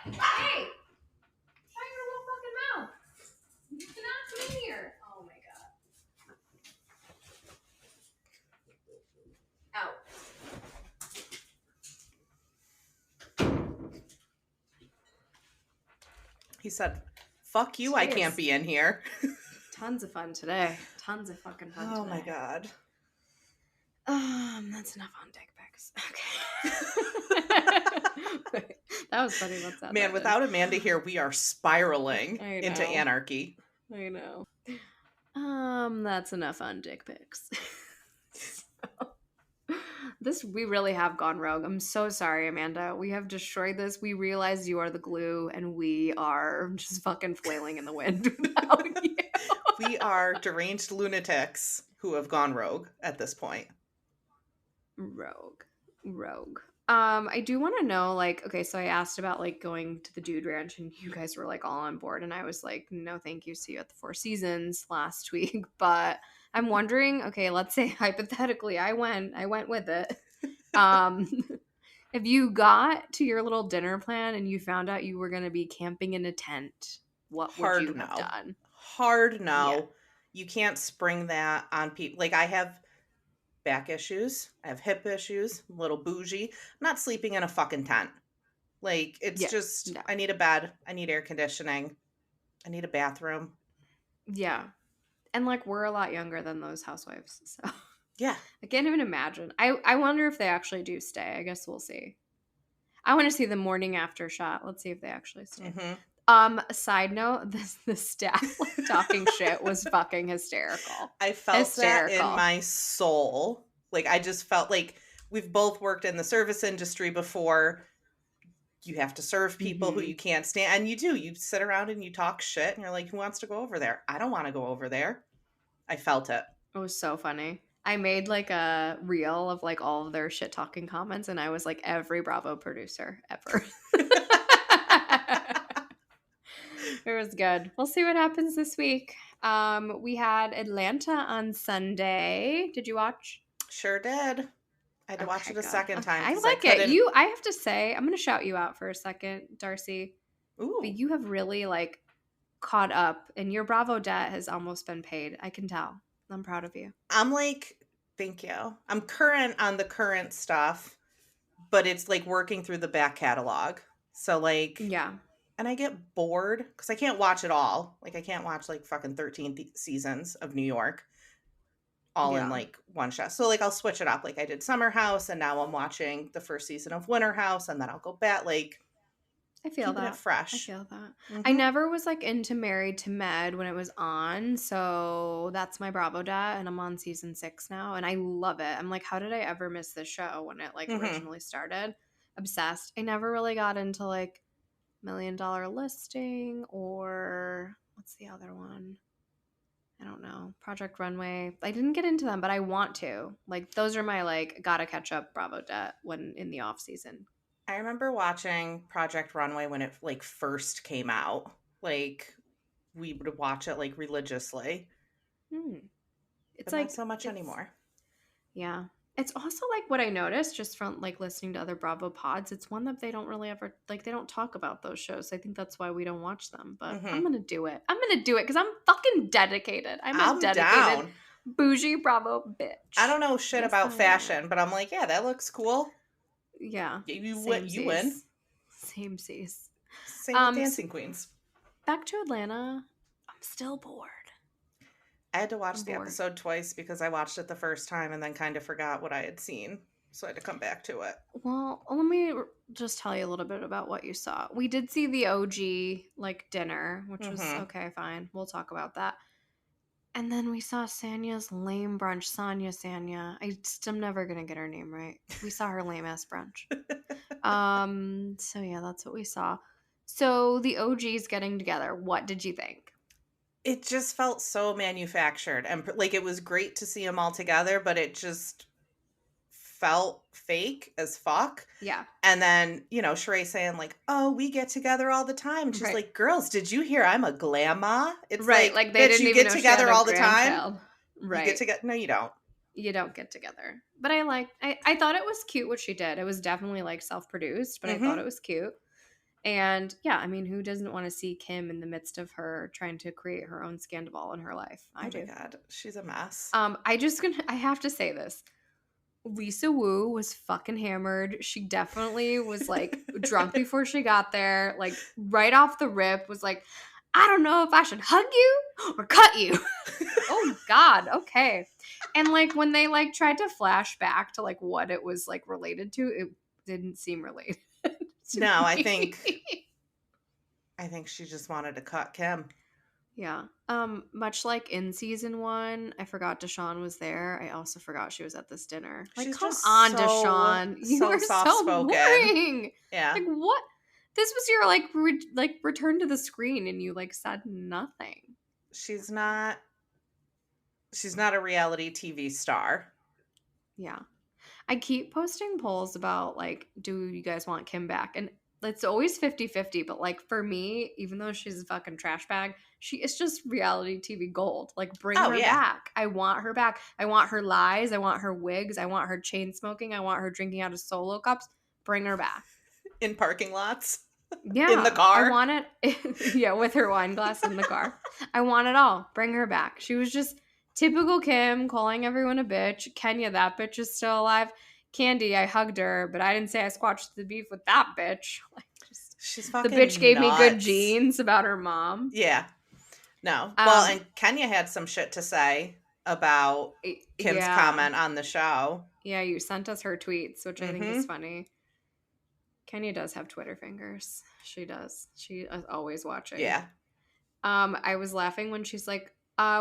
[SPEAKER 1] Hey! Shut your little fucking mouth. You cannot come in here. Oh my god. Out.
[SPEAKER 2] He said, fuck you, I can't be in here.
[SPEAKER 1] Tons of fun today. Tons of fucking fun today.
[SPEAKER 2] Oh my god.
[SPEAKER 1] That's enough on dick pics. Okay. That was funny. What's that?
[SPEAKER 2] Man, without Amanda here, we are spiraling into anarchy.
[SPEAKER 1] I know. That's enough on dick pics. We really have gone rogue. I'm so sorry, Amanda. We have destroyed this. We realize you are the glue, and we are just fucking flailing in the wind without you.
[SPEAKER 2] We are deranged lunatics who have gone rogue at this point.
[SPEAKER 1] Rogue. I do want to know, like, okay, so I asked about like going to the Dude Ranch, and you guys were like all on board, and I was like, no, thank you. See you at the Four Seasons last week. But I'm wondering, okay, let's say hypothetically, I went with it. If you got to your little dinner plan and you found out you were going to be camping in a tent, what would you have done?
[SPEAKER 2] Hard no. Yeah. You can't spring that on people. Like, I have back issues. I have hip issues. I'm a little bougie. I'm not sleeping in a fucking tent. Like, it's just, I need a bed. I need air conditioning. I need a bathroom.
[SPEAKER 1] Yeah. And, like, we're a lot younger than those housewives, so.
[SPEAKER 2] Yeah.
[SPEAKER 1] I can't even imagine. I wonder if they actually do stay. I guess we'll see. I want to see the morning after shot. Let's see if they actually stay. Side note, the staff like talking shit was fucking hysterical.
[SPEAKER 2] I felt that in my soul. Like, I just felt like we've both worked in the service industry before. You have to serve people who you can't stand. And you do. You sit around and you talk shit and you're like, who wants to go over there? I don't want to go over there. I felt it.
[SPEAKER 1] It was so funny. I made like a reel of like all of their shit talking comments and I was like every Bravo producer ever. It was good. We'll see what happens this week. We had Atlanta on Sunday. Did you watch?
[SPEAKER 2] Sure did. I had to watch it a second time.
[SPEAKER 1] I like it. I have to say, I'm going to shout you out for a second, Darcy.
[SPEAKER 2] Ooh.
[SPEAKER 1] But you have really like caught up and your Bravo debt has almost been paid. I can tell. I'm proud of you.
[SPEAKER 2] I'm like, thank you. I'm current on the current stuff, but it's like working through the back catalog. So like,
[SPEAKER 1] yeah.
[SPEAKER 2] And I get bored because I can't watch it all. Like I can't watch like fucking 13 seasons of New York all in like one shot. So like I'll switch it up. Like I did Summer House and now I'm watching the first season of Winter House and then I'll go back. Like
[SPEAKER 1] I feel that.
[SPEAKER 2] It fresh.
[SPEAKER 1] I feel that. I never was like into Married to Med when it was on. So that's my Bravo debt and I'm on season 6 now and I love it. I'm like, how did I ever miss this show when it like originally started? Obsessed. I never really got into like $1 Million Listing or what's the other one? I don't know. Project Runway. I didn't get into them, but I want to. Like those are my like gotta catch up Bravo debt when in the off season.
[SPEAKER 2] I remember watching Project Runway when it like first came out. Like we would watch it like religiously.
[SPEAKER 1] It's
[SPEAKER 2] but
[SPEAKER 1] like
[SPEAKER 2] not so much anymore.
[SPEAKER 1] Yeah. It's also like what I noticed just from like listening to other Bravo pods. It's one that they don't really ever like. They don't talk about those shows. I think that's why we don't watch them. But I'm gonna do it. I'm gonna do it because I'm fucking dedicated. I'm a dedicated
[SPEAKER 2] down.
[SPEAKER 1] Boujee Bravo bitch.
[SPEAKER 2] I don't know shit about fashion, but I'm like, yeah, that looks cool.
[SPEAKER 1] Yeah,
[SPEAKER 2] you win.
[SPEAKER 1] Same seas.
[SPEAKER 2] Same with Dancing Queens.
[SPEAKER 1] Back to Atlanta. I'm still bored.
[SPEAKER 2] I had to watch the episode twice because I watched it the first time and then kind of forgot what I had seen. So I had to come back to it.
[SPEAKER 1] Well, let me just tell you a little bit about what you saw. We did see the OG, like, dinner, which was, okay, fine. We'll talk about that. And then we saw Sanya's lame brunch. Sanya. I'm never going to get her name right. We saw her lame-ass brunch. So, yeah, that's what we saw. So, the OG's getting together. What did you think?
[SPEAKER 2] It just felt so manufactured. And, like, it was great to see them all together, but it just felt fake as fuck.
[SPEAKER 1] Yeah.
[SPEAKER 2] And then, you know, Sheree saying, like, oh, we get together all the time. And she's like, girls, did you hear I'm a glamma? It's
[SPEAKER 1] like they didn't even
[SPEAKER 2] get
[SPEAKER 1] know
[SPEAKER 2] together all the time.
[SPEAKER 1] Child. Right.
[SPEAKER 2] You get together. No, you don't.
[SPEAKER 1] You don't get together. But I thought it was cute what she did. It was definitely like self-produced, but I thought it was cute. And yeah, I mean, who doesn't want to see Kim in the midst of her trying to create her own scandal in her life? I do.
[SPEAKER 2] Oh my God, she's a mess.
[SPEAKER 1] I have to say this. Lisa Wu was fucking hammered. She definitely was like drunk before she got there. Like right off the rip was like, I don't know if I should hug you or cut you. Oh God, okay. And like when they like tried to flash back to like what it was like related to, it didn't seem related.
[SPEAKER 2] No, I think she just wanted to cut Kim.
[SPEAKER 1] Yeah. Much like in season 1, I forgot Deshawn was there. I also forgot she was at this dinner. Like,
[SPEAKER 2] she's
[SPEAKER 1] come on, Deshawn. You are so boring.
[SPEAKER 2] Yeah.
[SPEAKER 1] Like, what? This was your like return to the screen and you like said nothing.
[SPEAKER 2] She's not a reality TV star.
[SPEAKER 1] Yeah. I keep posting polls about, like, do you guys want Kim back? And it's always 50-50, but, like, for me, even though she's a fucking trash bag, she is just reality TV gold. Like, bring her back. I want her back. I want her lies. I want her wigs. I want her chain smoking. I want her drinking out of Solo cups. Bring her back.
[SPEAKER 2] In parking lots?
[SPEAKER 1] Yeah.
[SPEAKER 2] In the car?
[SPEAKER 1] I want it. Yeah, with her wine glass in the car. I want it all. Bring her back. She was just Typical Kim, calling everyone a bitch. Kenya, that bitch is still alive. Candy, I hugged her, but I didn't say I squashed the beef with that bitch. Like,
[SPEAKER 2] she's
[SPEAKER 1] the
[SPEAKER 2] fucking
[SPEAKER 1] bitch gave me good
[SPEAKER 2] nuts.
[SPEAKER 1] genes about her mom.
[SPEAKER 2] Yeah. No. Well, and Kenya had some shit to say about Kim's comment on the show.
[SPEAKER 1] Yeah, you sent us her tweets, which I think is funny. Kenya does have Twitter fingers. She does. She is always watching.
[SPEAKER 2] Yeah.
[SPEAKER 1] I was laughing when she's like,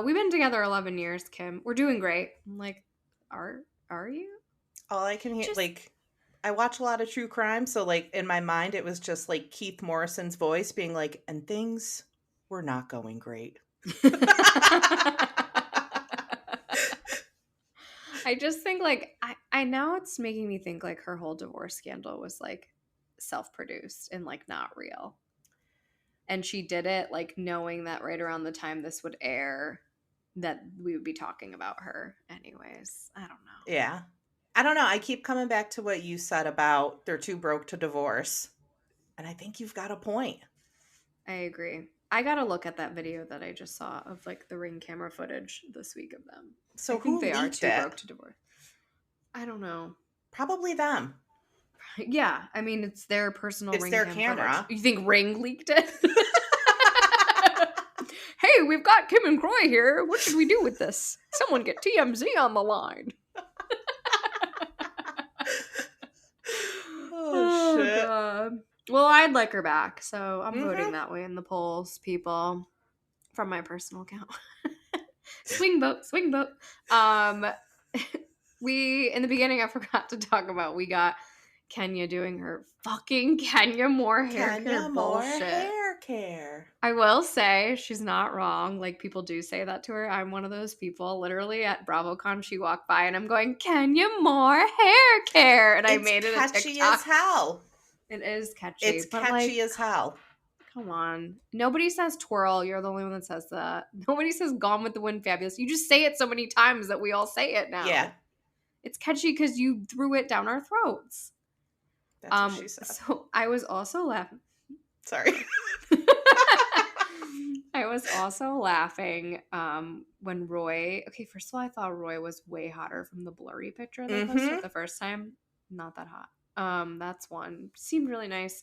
[SPEAKER 1] we've been together 11 years, Kim. We're doing great. I'm like, are you?
[SPEAKER 2] All I can hear, I watch a lot of true crime, so, in my mind, it was just, Keith Morrison's voice being like, and things were not going great.
[SPEAKER 1] I just think, I now it's making me think, her whole divorce scandal was, self-produced and, not real. And she did it, knowing that right around the time this would air, that we would be talking about her anyways. I don't know.
[SPEAKER 2] Yeah. I don't know. I keep coming back to what you said about they're too broke to divorce. And I think you've got a point.
[SPEAKER 1] I agree. I got to look at that video that I just saw of, the Ring camera footage this week of them.
[SPEAKER 2] So
[SPEAKER 1] I think they are too broke to divorce. I don't know.
[SPEAKER 2] Probably them.
[SPEAKER 1] Yeah. I mean, it's their personal Ring
[SPEAKER 2] their camera.
[SPEAKER 1] Footage. You think Ring leaked it? Hey, we've got Kim and Croy here. What should we do with this? Someone get TMZ on the line.
[SPEAKER 2] Oh, shit.
[SPEAKER 1] God. Well, I'd like her back, so I'm voting that way in the polls, people, from my personal account. Swing vote. We, in the beginning, I forgot to talk about, we got Kenya doing her fucking Kenya Moore hair care bullshit.
[SPEAKER 2] Hair care.
[SPEAKER 1] I will say she's not wrong. People do say that to her. I'm one of those people. Literally at BravoCon, she walked by and I'm going, Kenya Moore hair care, and I made it a TikTok.
[SPEAKER 2] It's catchy as hell.
[SPEAKER 1] It is catchy.
[SPEAKER 2] It's catchy as hell.
[SPEAKER 1] Come on. Nobody says twirl. You're the only one that says that. Nobody says Gone with the Wind fabulous. You just say it so many times that we all say it now.
[SPEAKER 2] Yeah.
[SPEAKER 1] It's catchy because you threw it down our throats.
[SPEAKER 2] That's what she said.
[SPEAKER 1] So I was also laughing.
[SPEAKER 2] Sorry.
[SPEAKER 1] I was also laughing when Roy... Okay, first of all, I thought Roy was way hotter from the blurry picture they posted the first time. Not that hot. That's one. Seemed really nice.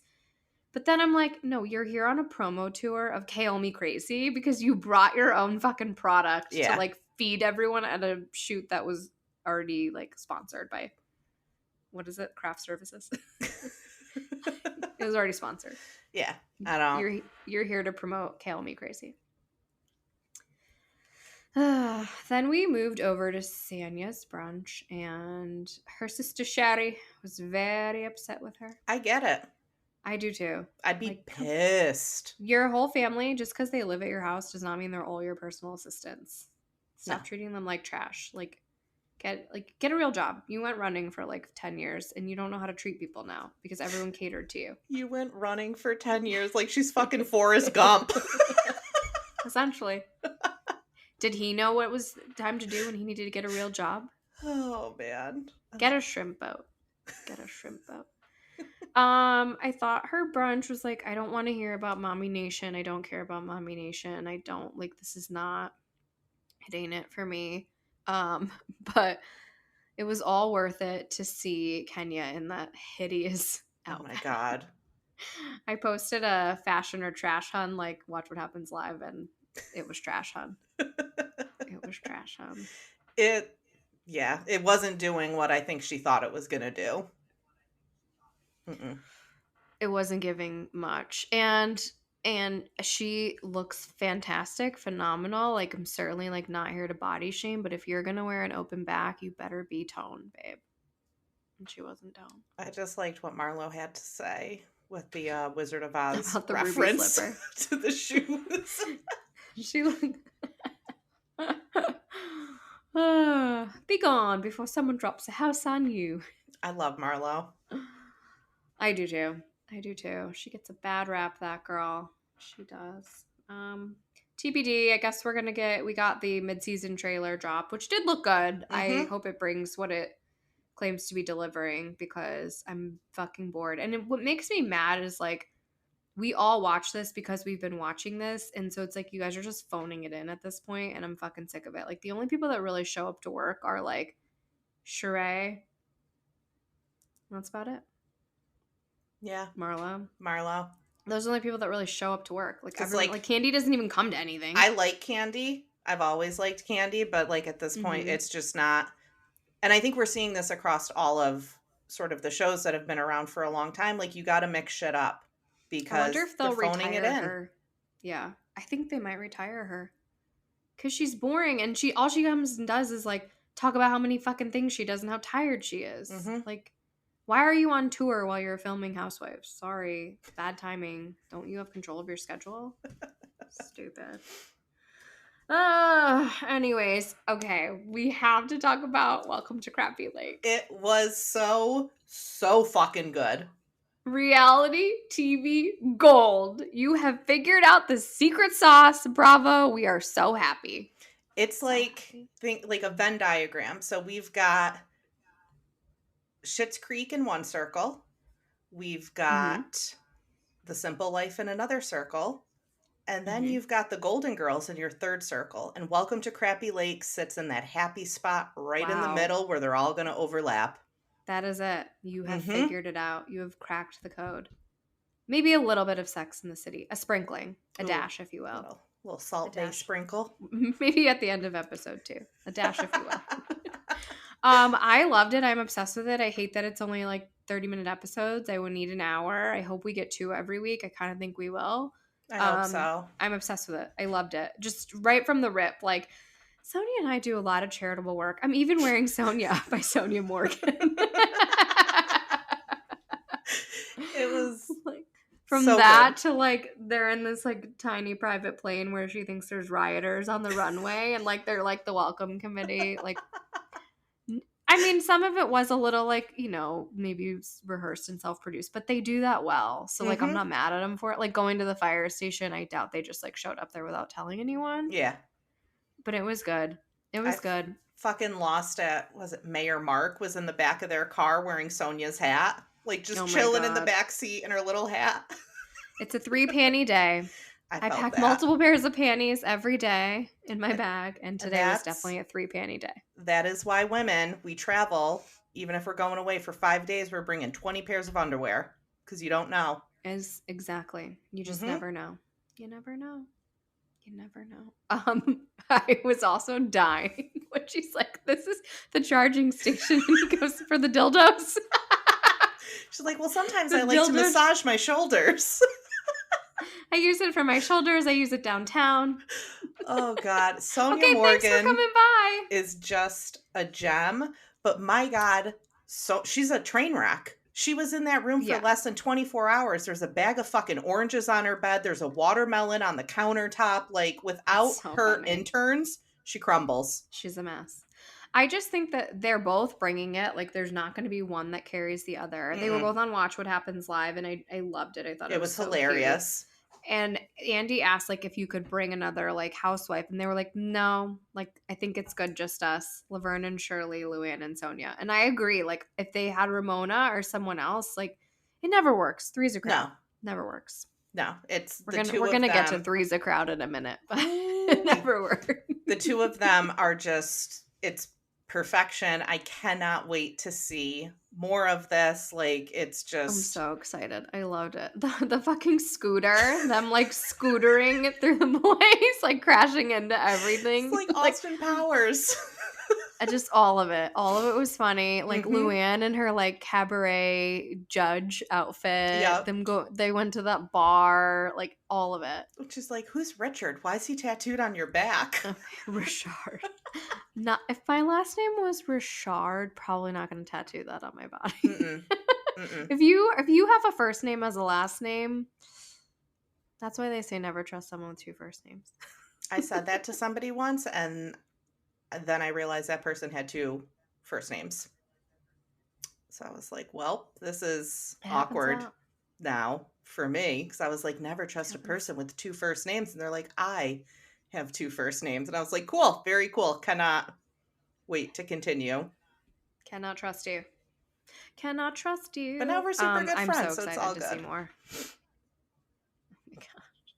[SPEAKER 1] But then I'm like, no, you're here on a promo tour of Kale Me Crazy because you brought your own fucking product to feed everyone at a shoot that was already sponsored by, what is it? Craft Services. It was already sponsored.
[SPEAKER 2] Yeah, I don't.
[SPEAKER 1] You're here to promote Kale Me Crazy. Then we moved over to Sanya's brunch, and her sister Shari was very upset with her.
[SPEAKER 2] I get it.
[SPEAKER 1] I do too.
[SPEAKER 2] I'd be pissed.
[SPEAKER 1] Your whole family, just because they live at your house, does not mean they're all your personal assistants. Stop treating them like trash. Get a real job. You went running for 10 years and you don't know how to treat people now because everyone catered to you.
[SPEAKER 2] You went running for 10 years like she's fucking Forrest Gump.
[SPEAKER 1] Essentially. Did he know what it was time to do when he needed to get a real job?
[SPEAKER 2] Oh, man.
[SPEAKER 1] Get a shrimp boat. I thought her brunch was I don't want to hear about Mommy Nation. I don't care about Mommy Nation. I don't, this is not, it ain't it for me. But it was all worth it to see Kenya in that hideous outfit.
[SPEAKER 2] Oh my God.
[SPEAKER 1] I posted a fashion or trash hun, Watch What Happens Live, and it was trash hun. It was trash hun.
[SPEAKER 2] It wasn't doing what I think she thought it was going to do.
[SPEAKER 1] It wasn't giving much. And she looks fantastic, phenomenal. I'm certainly not here to body shame, but if you're gonna wear an open back, you better be toned, babe. And she wasn't toned.
[SPEAKER 2] I just liked what Marlo had to say with the Wizard of Oz
[SPEAKER 1] about the
[SPEAKER 2] reference
[SPEAKER 1] ruby slipper
[SPEAKER 2] to the shoes.
[SPEAKER 1] She be gone before someone drops a house on you.
[SPEAKER 2] I love Marlo.
[SPEAKER 1] I do too. She gets a bad rap, that girl. She does. TBD, I guess we got the mid-season trailer drop, which did look good. I hope it brings what it claims to be delivering because I'm fucking bored. And what makes me mad is we all watch this because we've been watching this. And so it's like, you guys are just phoning it in at this point, and I'm fucking sick of it. Like, the only people that really show up to work are like Sheree. That's about it.
[SPEAKER 2] Yeah.
[SPEAKER 1] Marlo. Those are the only people that really show up to work. Like, everyone, like Candy doesn't even come to anything.
[SPEAKER 2] I like Candy. I've always liked Candy, but like at this point, it's just not. And I think we're seeing this across all of sort of the shows that have been around for a long time. Like, you got to mix shit up because
[SPEAKER 1] I wonder if they'll
[SPEAKER 2] phoning
[SPEAKER 1] retire
[SPEAKER 2] it in.
[SPEAKER 1] her. Yeah, I think they might retire her because she's boring, and all she comes and does is like talk about how many fucking things she does and how tired she is. Like, why are you on tour while you're filming Housewives? Sorry, bad timing. Don't you have control of your schedule? Stupid. Anyways, okay, we have to talk about Welcome to Crappie Lake.
[SPEAKER 2] It was so fucking good.
[SPEAKER 1] Reality TV gold. You have figured out the secret sauce. Bravo. We are so happy.
[SPEAKER 2] It's like, think like a Venn diagram. So we've got Schitt's Creek in one circle. We've got The Simple Life in another circle. And then you've got the Golden Girls in your third circle. And Welcome to Crappie Lake sits in that happy spot right in the middle where they're all going to overlap.
[SPEAKER 1] That is it. You have figured it out. You have cracked the code. Maybe a little bit of Sex in the City. A sprinkling. A dash, if you will.
[SPEAKER 2] A little Salt Bay sprinkle.
[SPEAKER 1] Maybe at the end of episode 2. A dash, if you will. I loved it. I'm obsessed with it. I hate that it's only like 30-minute episodes. I would need an hour. I hope we get 2 every week. I kind of think we will.
[SPEAKER 2] I hope so.
[SPEAKER 1] I'm obsessed with it. I loved it. Just right from the rip. Like, Sonja and I do a lot of charitable work. I'm even wearing Sonja by Sonja Morgan.
[SPEAKER 2] It was
[SPEAKER 1] like, from so that good. To like they're in this like tiny private plane where she thinks there's rioters on the runway, and like they're like the welcome committee. Like, I mean, some of it was a little like, you know, maybe rehearsed and self-produced, but they do that well. So like, I'm not mad at them for it. Like, going to the fire station, I doubt they just like showed up there without telling anyone.
[SPEAKER 2] Yeah.
[SPEAKER 1] But it was good. It was good.
[SPEAKER 2] Fucking lost at, was it Mayor Mark was in the back of their car wearing Sonja's hat? Like, just chilling in the back seat in her little hat.
[SPEAKER 1] It's a 3-panty day. I pack multiple pairs of panties every day in my bag, and today was definitely a 3-panty day.
[SPEAKER 2] That is why women, we travel, even if we're going away for 5 days, we're bringing 20 pairs of underwear, because you don't know.
[SPEAKER 1] Exactly. You just never know. You never know. You never know. I was also dying when she's like, this is the charging station, and he goes for the dildos.
[SPEAKER 2] She's like, well, sometimes I like to massage my shoulders.
[SPEAKER 1] I use it for my shoulders. I use it downtown.
[SPEAKER 2] Oh, God. Sonja Morgan
[SPEAKER 1] thanks for coming by.
[SPEAKER 2] Is just a gem. But my God, so she's a train wreck. She was in that room for less than 24 hours. There's a bag of fucking oranges on her bed. There's a watermelon on the countertop. Like, without her interns, she crumbles.
[SPEAKER 1] She's a mess. I just think that they're both bringing it. Like, there's not going to be one that carries the other. They were both on Watch What Happens Live, and I loved it. I thought it was so
[SPEAKER 2] hilarious.
[SPEAKER 1] Cute. And Andy asked, like, if you could bring another, like, housewife. And they were like, no. Like, I think it's good just us. Laverne and Shirley, Luann and Sonja. And I agree. Like, if they had Ramona or someone else, like, it never works. Three's a crowd. No. Never works.
[SPEAKER 2] No. It's
[SPEAKER 1] We're gonna get to Three's a crowd in a minute. But it never works.
[SPEAKER 2] The two of them are just, it's perfection. I cannot wait to see more of this. Like, it's just,
[SPEAKER 1] I'm so excited. I loved it. The fucking scooter, them like scootering through the place, like crashing into everything.
[SPEAKER 2] It's like Austin Powers.
[SPEAKER 1] Just all of it was funny. Like Luann in her like cabaret judge outfit. They went to that bar, like all of it.
[SPEAKER 2] Which is like, who's Richard? Why is he tattooed on your back?
[SPEAKER 1] Richard. Not if my last name was Richard, probably not going to tattoo that on my body. If you have a first name as a last name, that's why they say never trust someone with 2 first names.
[SPEAKER 2] I said that to somebody once, and then I realized that person had 2 first names. So I was like, well, this is awkward now for me, because I was like, never trust a person with 2 first names. And they're like, I have 2 first names. And I was like, cool, very cool. Cannot wait to continue.
[SPEAKER 1] Cannot trust you. Cannot trust you.
[SPEAKER 2] But now we're super good friends,
[SPEAKER 1] so
[SPEAKER 2] so it's all good.
[SPEAKER 1] To see more.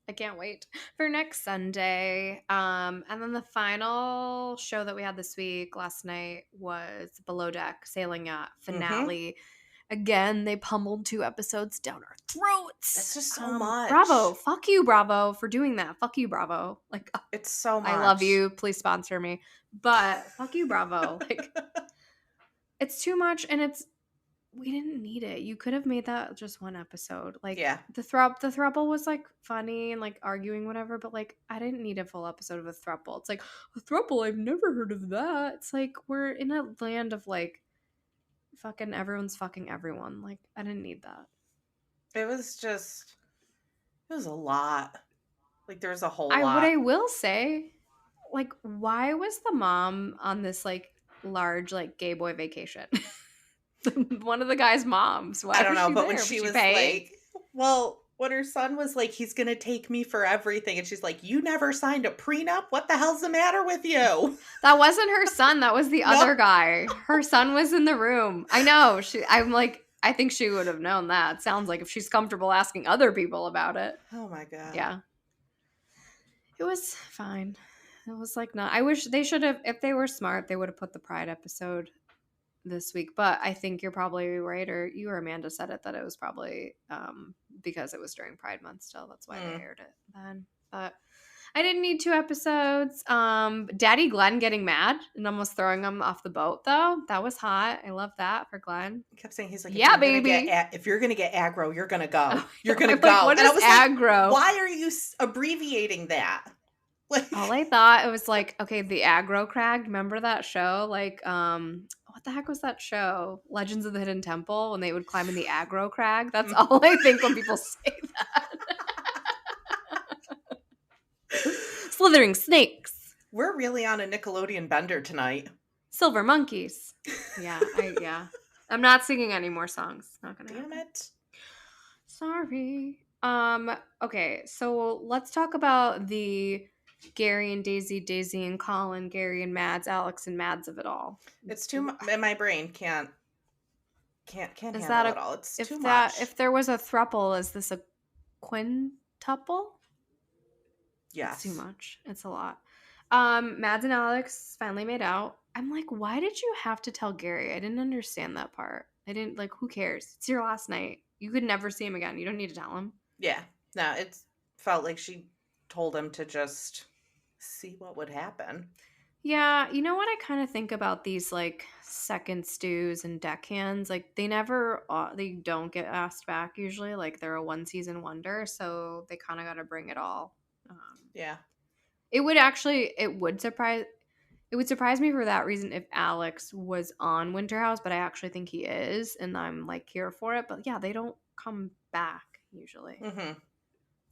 [SPEAKER 1] I can't wait for next Sunday. And then the final show that we had this week last night was Below Deck Sailing Yacht finale. Again, they pummeled 2 episodes down our throats.
[SPEAKER 2] That's just so much.
[SPEAKER 1] Bravo. Fuck you, Bravo, for doing that. Fuck you, Bravo. Like,
[SPEAKER 2] it's so much.
[SPEAKER 1] I love you. Please sponsor me. But fuck you, Bravo. Like, it's too much, and we didn't need it. You could have made that just 1 episode. Like, the throuple was like funny and like arguing whatever, but like I didn't need a full episode of a throuple. It's like, a throuple, I've never heard of that. It's like we're in a land of like fucking everyone's fucking everyone. Like, I didn't need that.
[SPEAKER 2] It was a lot. Like, there was a whole lot.
[SPEAKER 1] What I will say, like, why was the mom on this like large like gay boy vacation? One of the guy's moms. Why
[SPEAKER 2] I don't know, but
[SPEAKER 1] there?
[SPEAKER 2] when she was
[SPEAKER 1] paying?
[SPEAKER 2] like, well, when her son was like, he's gonna take me for everything, and she's like, you never signed a prenup? What the hell's the matter with you?
[SPEAKER 1] That wasn't her son. That was the other guy. Her son was in the room. I know. I'm like, I think she would have known that. Sounds like if she's comfortable asking other people about it.
[SPEAKER 2] Oh my God.
[SPEAKER 1] Yeah. It was fine. It was like not. I wish they should have, if they were smart, they would have put the Pride episode this week. But I think you're probably right, or you or Amanda said it, that it was probably because it was during Pride Month still. That's why they aired it then. But I didn't need 2 episodes. Daddy Glenn getting mad and almost throwing him off the boat, though. That was hot. I love that for Glenn.
[SPEAKER 2] He kept saying, he's like,
[SPEAKER 1] yeah, baby.
[SPEAKER 2] If you're going to get aggro, you're going to go. You're going to go.
[SPEAKER 1] What is aggro?
[SPEAKER 2] Like, why are you abbreviating that? Like,
[SPEAKER 1] all I thought, it was like, okay, the aggro crag. Remember that show? Like, what the heck was that show? Legends of the Hidden Temple, when they would climb in the aggro crag. That's all I think when people say that. Slithering snakes.
[SPEAKER 2] We're really on a Nickelodeon bender tonight.
[SPEAKER 1] Silver monkeys. Yeah. I'm not singing any more songs. Not gonna
[SPEAKER 2] Damn it.
[SPEAKER 1] Sorry. Okay, so let's talk about the Gary and Daisy and Colin, Gary and Mads, Alex and Mads of it all.
[SPEAKER 2] It's too much. My brain can't handle it all. It's too
[SPEAKER 1] much.
[SPEAKER 2] If
[SPEAKER 1] If there was a throuple, is this a quintuple?
[SPEAKER 2] Yes.
[SPEAKER 1] It's too much. It's a lot. Mads and Alex finally made out. I'm like, why did you have to tell Gary? I didn't understand that part. I didn't, like, who cares? It's your last night. You could never see him again. You don't need to tell him.
[SPEAKER 2] Yeah. No, it felt like she told him to just see what would happen.
[SPEAKER 1] Yeah, you know what I kind of think about these, like, second stews and deckhands? Like, they don't get asked back usually. Like, they're a 1-season wonder, so they kind of got to bring it all.
[SPEAKER 2] Yeah.
[SPEAKER 1] It would surprise me for that reason if Alex was on Winter House, but I actually think he is, and I'm, like, here for it. But, yeah, they don't come back usually.
[SPEAKER 2] Mm-hmm.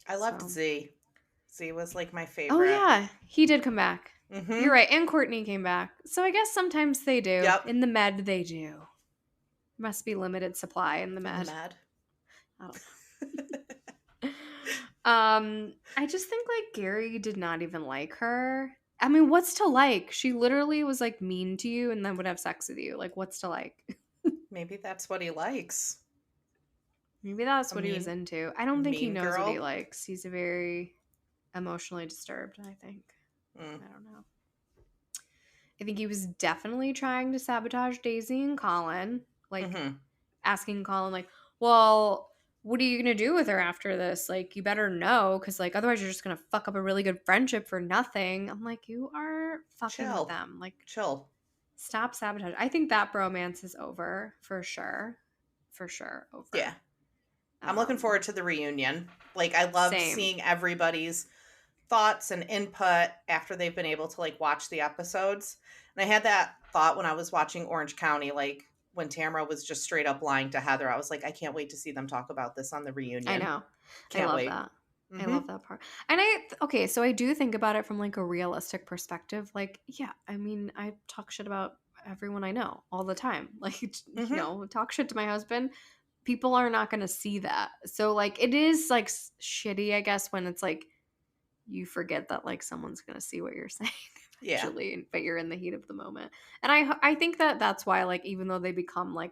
[SPEAKER 2] I loved Z. Z was, like, my favorite.
[SPEAKER 1] Oh, yeah. He did come back.
[SPEAKER 2] Mm-hmm.
[SPEAKER 1] You're right. And Courtney came back. So I guess sometimes they do.
[SPEAKER 2] Yep.
[SPEAKER 1] In the Med, they do. Must be limited supply in the Med. I don't know. I just think, like, Gary did not even like her. I mean, what's to like? She literally was, like, mean to you and then would have sex with you. Like, what's to like?
[SPEAKER 2] Maybe that's what he likes.
[SPEAKER 1] Maybe that's what he was into. I don't think he knows
[SPEAKER 2] girl.
[SPEAKER 1] what he likes. He's a very emotionally disturbed, I think. I don't know. I think he was definitely trying to sabotage Daisy and Colin. Like, asking Colin, like, well, what are you going to do with her after this? Like, you better know, because, like, otherwise you're just going to fuck up a really good friendship for nothing. I'm like, you are fucking with them. Like,
[SPEAKER 2] chill.
[SPEAKER 1] Stop sabotage. I think that bromance is over, for sure. For sure, over.
[SPEAKER 2] Yeah. I'm looking forward to the reunion. Like, I love seeing everybody's thoughts and input after they've been able to, like, watch the episodes. And I had that thought when I was watching Orange County, like, when Tamara was just straight up lying to Heather. I was like, I can't wait to see them talk about this on the reunion.
[SPEAKER 1] I know.
[SPEAKER 2] Can't wait.
[SPEAKER 1] That. I love that part. And so I do think about it from, like, a realistic perspective. Like, yeah, I mean, I talk shit about everyone I know all the time. Like, you know, talk shit to my husband. People are not going to see that. So, like, it is, like, shitty, I guess, when it's, like, you forget that, like, someone's going to see what you're saying. Actually, but you're in the heat of the moment. And I think that that's why, like, even though they become, like,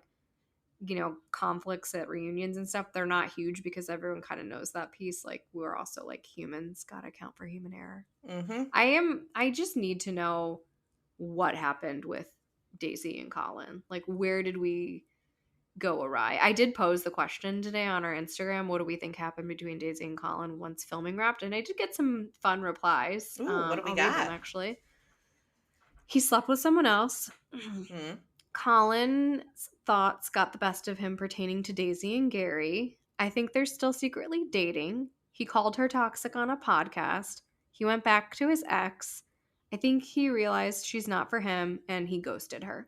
[SPEAKER 1] conflicts at reunions and stuff, they're not huge because everyone kind of knows that piece. Like, we're also like humans, gotta account for human error. I just need to know what happened with Daisy and Colin. Like, where did we go awry? I did pose the question today on our Instagram, what do we think happened between Daisy and Colin once filming wrapped? And I did get some fun replies.
[SPEAKER 2] Ooh, what do we
[SPEAKER 1] I'll
[SPEAKER 2] got?
[SPEAKER 1] read them, actually. He slept with someone else. Colin's thoughts got the best of him pertaining to Daisy and Gary. I think they're still secretly dating. He called her toxic on a podcast. He went back to his ex. I think he realized she's not for him, and he ghosted her.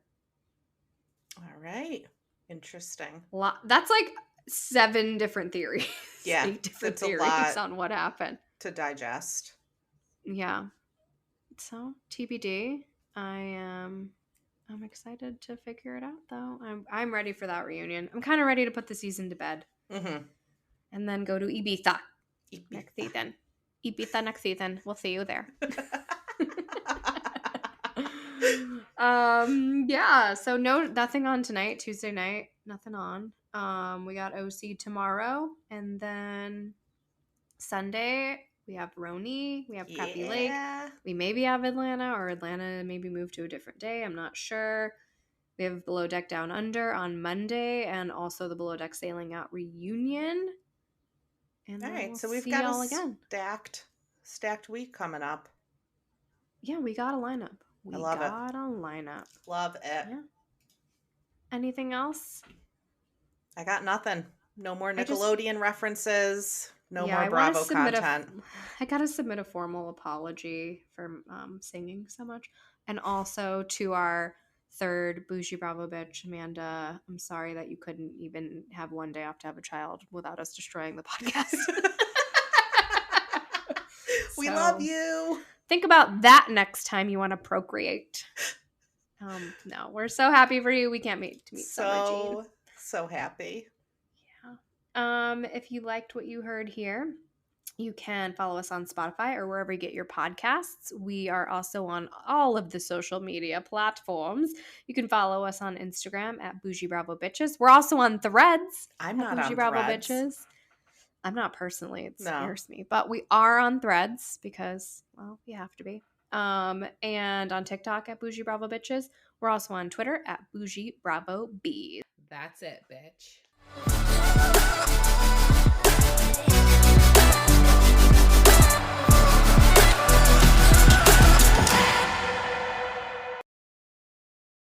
[SPEAKER 2] All right. Interesting.
[SPEAKER 1] That's like 7 different theories.
[SPEAKER 2] Yeah.
[SPEAKER 1] 8 different theories on what happened.
[SPEAKER 2] To digest.
[SPEAKER 1] Yeah. So, TBD. I'm excited to figure it out, though. I'm ready for that reunion. I'm kind of ready to put the season to bed. And then go to Ibiza. Next season. Ibiza next season. We'll see you there. Yeah, so nothing on tonight, Tuesday night, nothing on. We got OC tomorrow, and then Sunday we have Roni, we have Crappie Lack, we maybe have Atlanta, or Atlanta maybe move to a different day, I'm not sure. We have Below Deck Down Under on Monday, and also the Below Deck Sailing Yacht reunion. And
[SPEAKER 2] all right,
[SPEAKER 1] we'll
[SPEAKER 2] so we've
[SPEAKER 1] see
[SPEAKER 2] got
[SPEAKER 1] y'all
[SPEAKER 2] a
[SPEAKER 1] again.
[SPEAKER 2] stacked week coming up.
[SPEAKER 1] Yeah, we got a lineup.
[SPEAKER 2] I love it.
[SPEAKER 1] A lineup.
[SPEAKER 2] Love it.
[SPEAKER 1] Yeah. Anything else?
[SPEAKER 2] I got nothing. No more Nickelodeon references. No more
[SPEAKER 1] I
[SPEAKER 2] Bravo content.
[SPEAKER 1] I gotta submit a formal apology for singing so much. And also to our third Boujee Bravo bitch, Amanda, I'm sorry that you couldn't even have one day off to have a child without us destroying the podcast.
[SPEAKER 2] We love you.
[SPEAKER 1] Think about that next time you want to procreate. No, we're so happy for you. We can't wait to meet Summer Jean.
[SPEAKER 2] So happy.
[SPEAKER 1] Yeah. If you liked what you heard here, you can follow us on Spotify or wherever you get your podcasts. We are also on all of the social media platforms. You can follow us on Instagram at Boujee Bravo Bitches. We're also on Threads.
[SPEAKER 2] I'm not on
[SPEAKER 1] Boujee Bravo
[SPEAKER 2] Threads.
[SPEAKER 1] Bitches. I'm not personally. It scares me. But we are on Threads because, well, we have to be. And on TikTok at Boujee Bravo Bitches. We're also on Twitter at Boujee Bravo B.
[SPEAKER 3] That's it, bitch.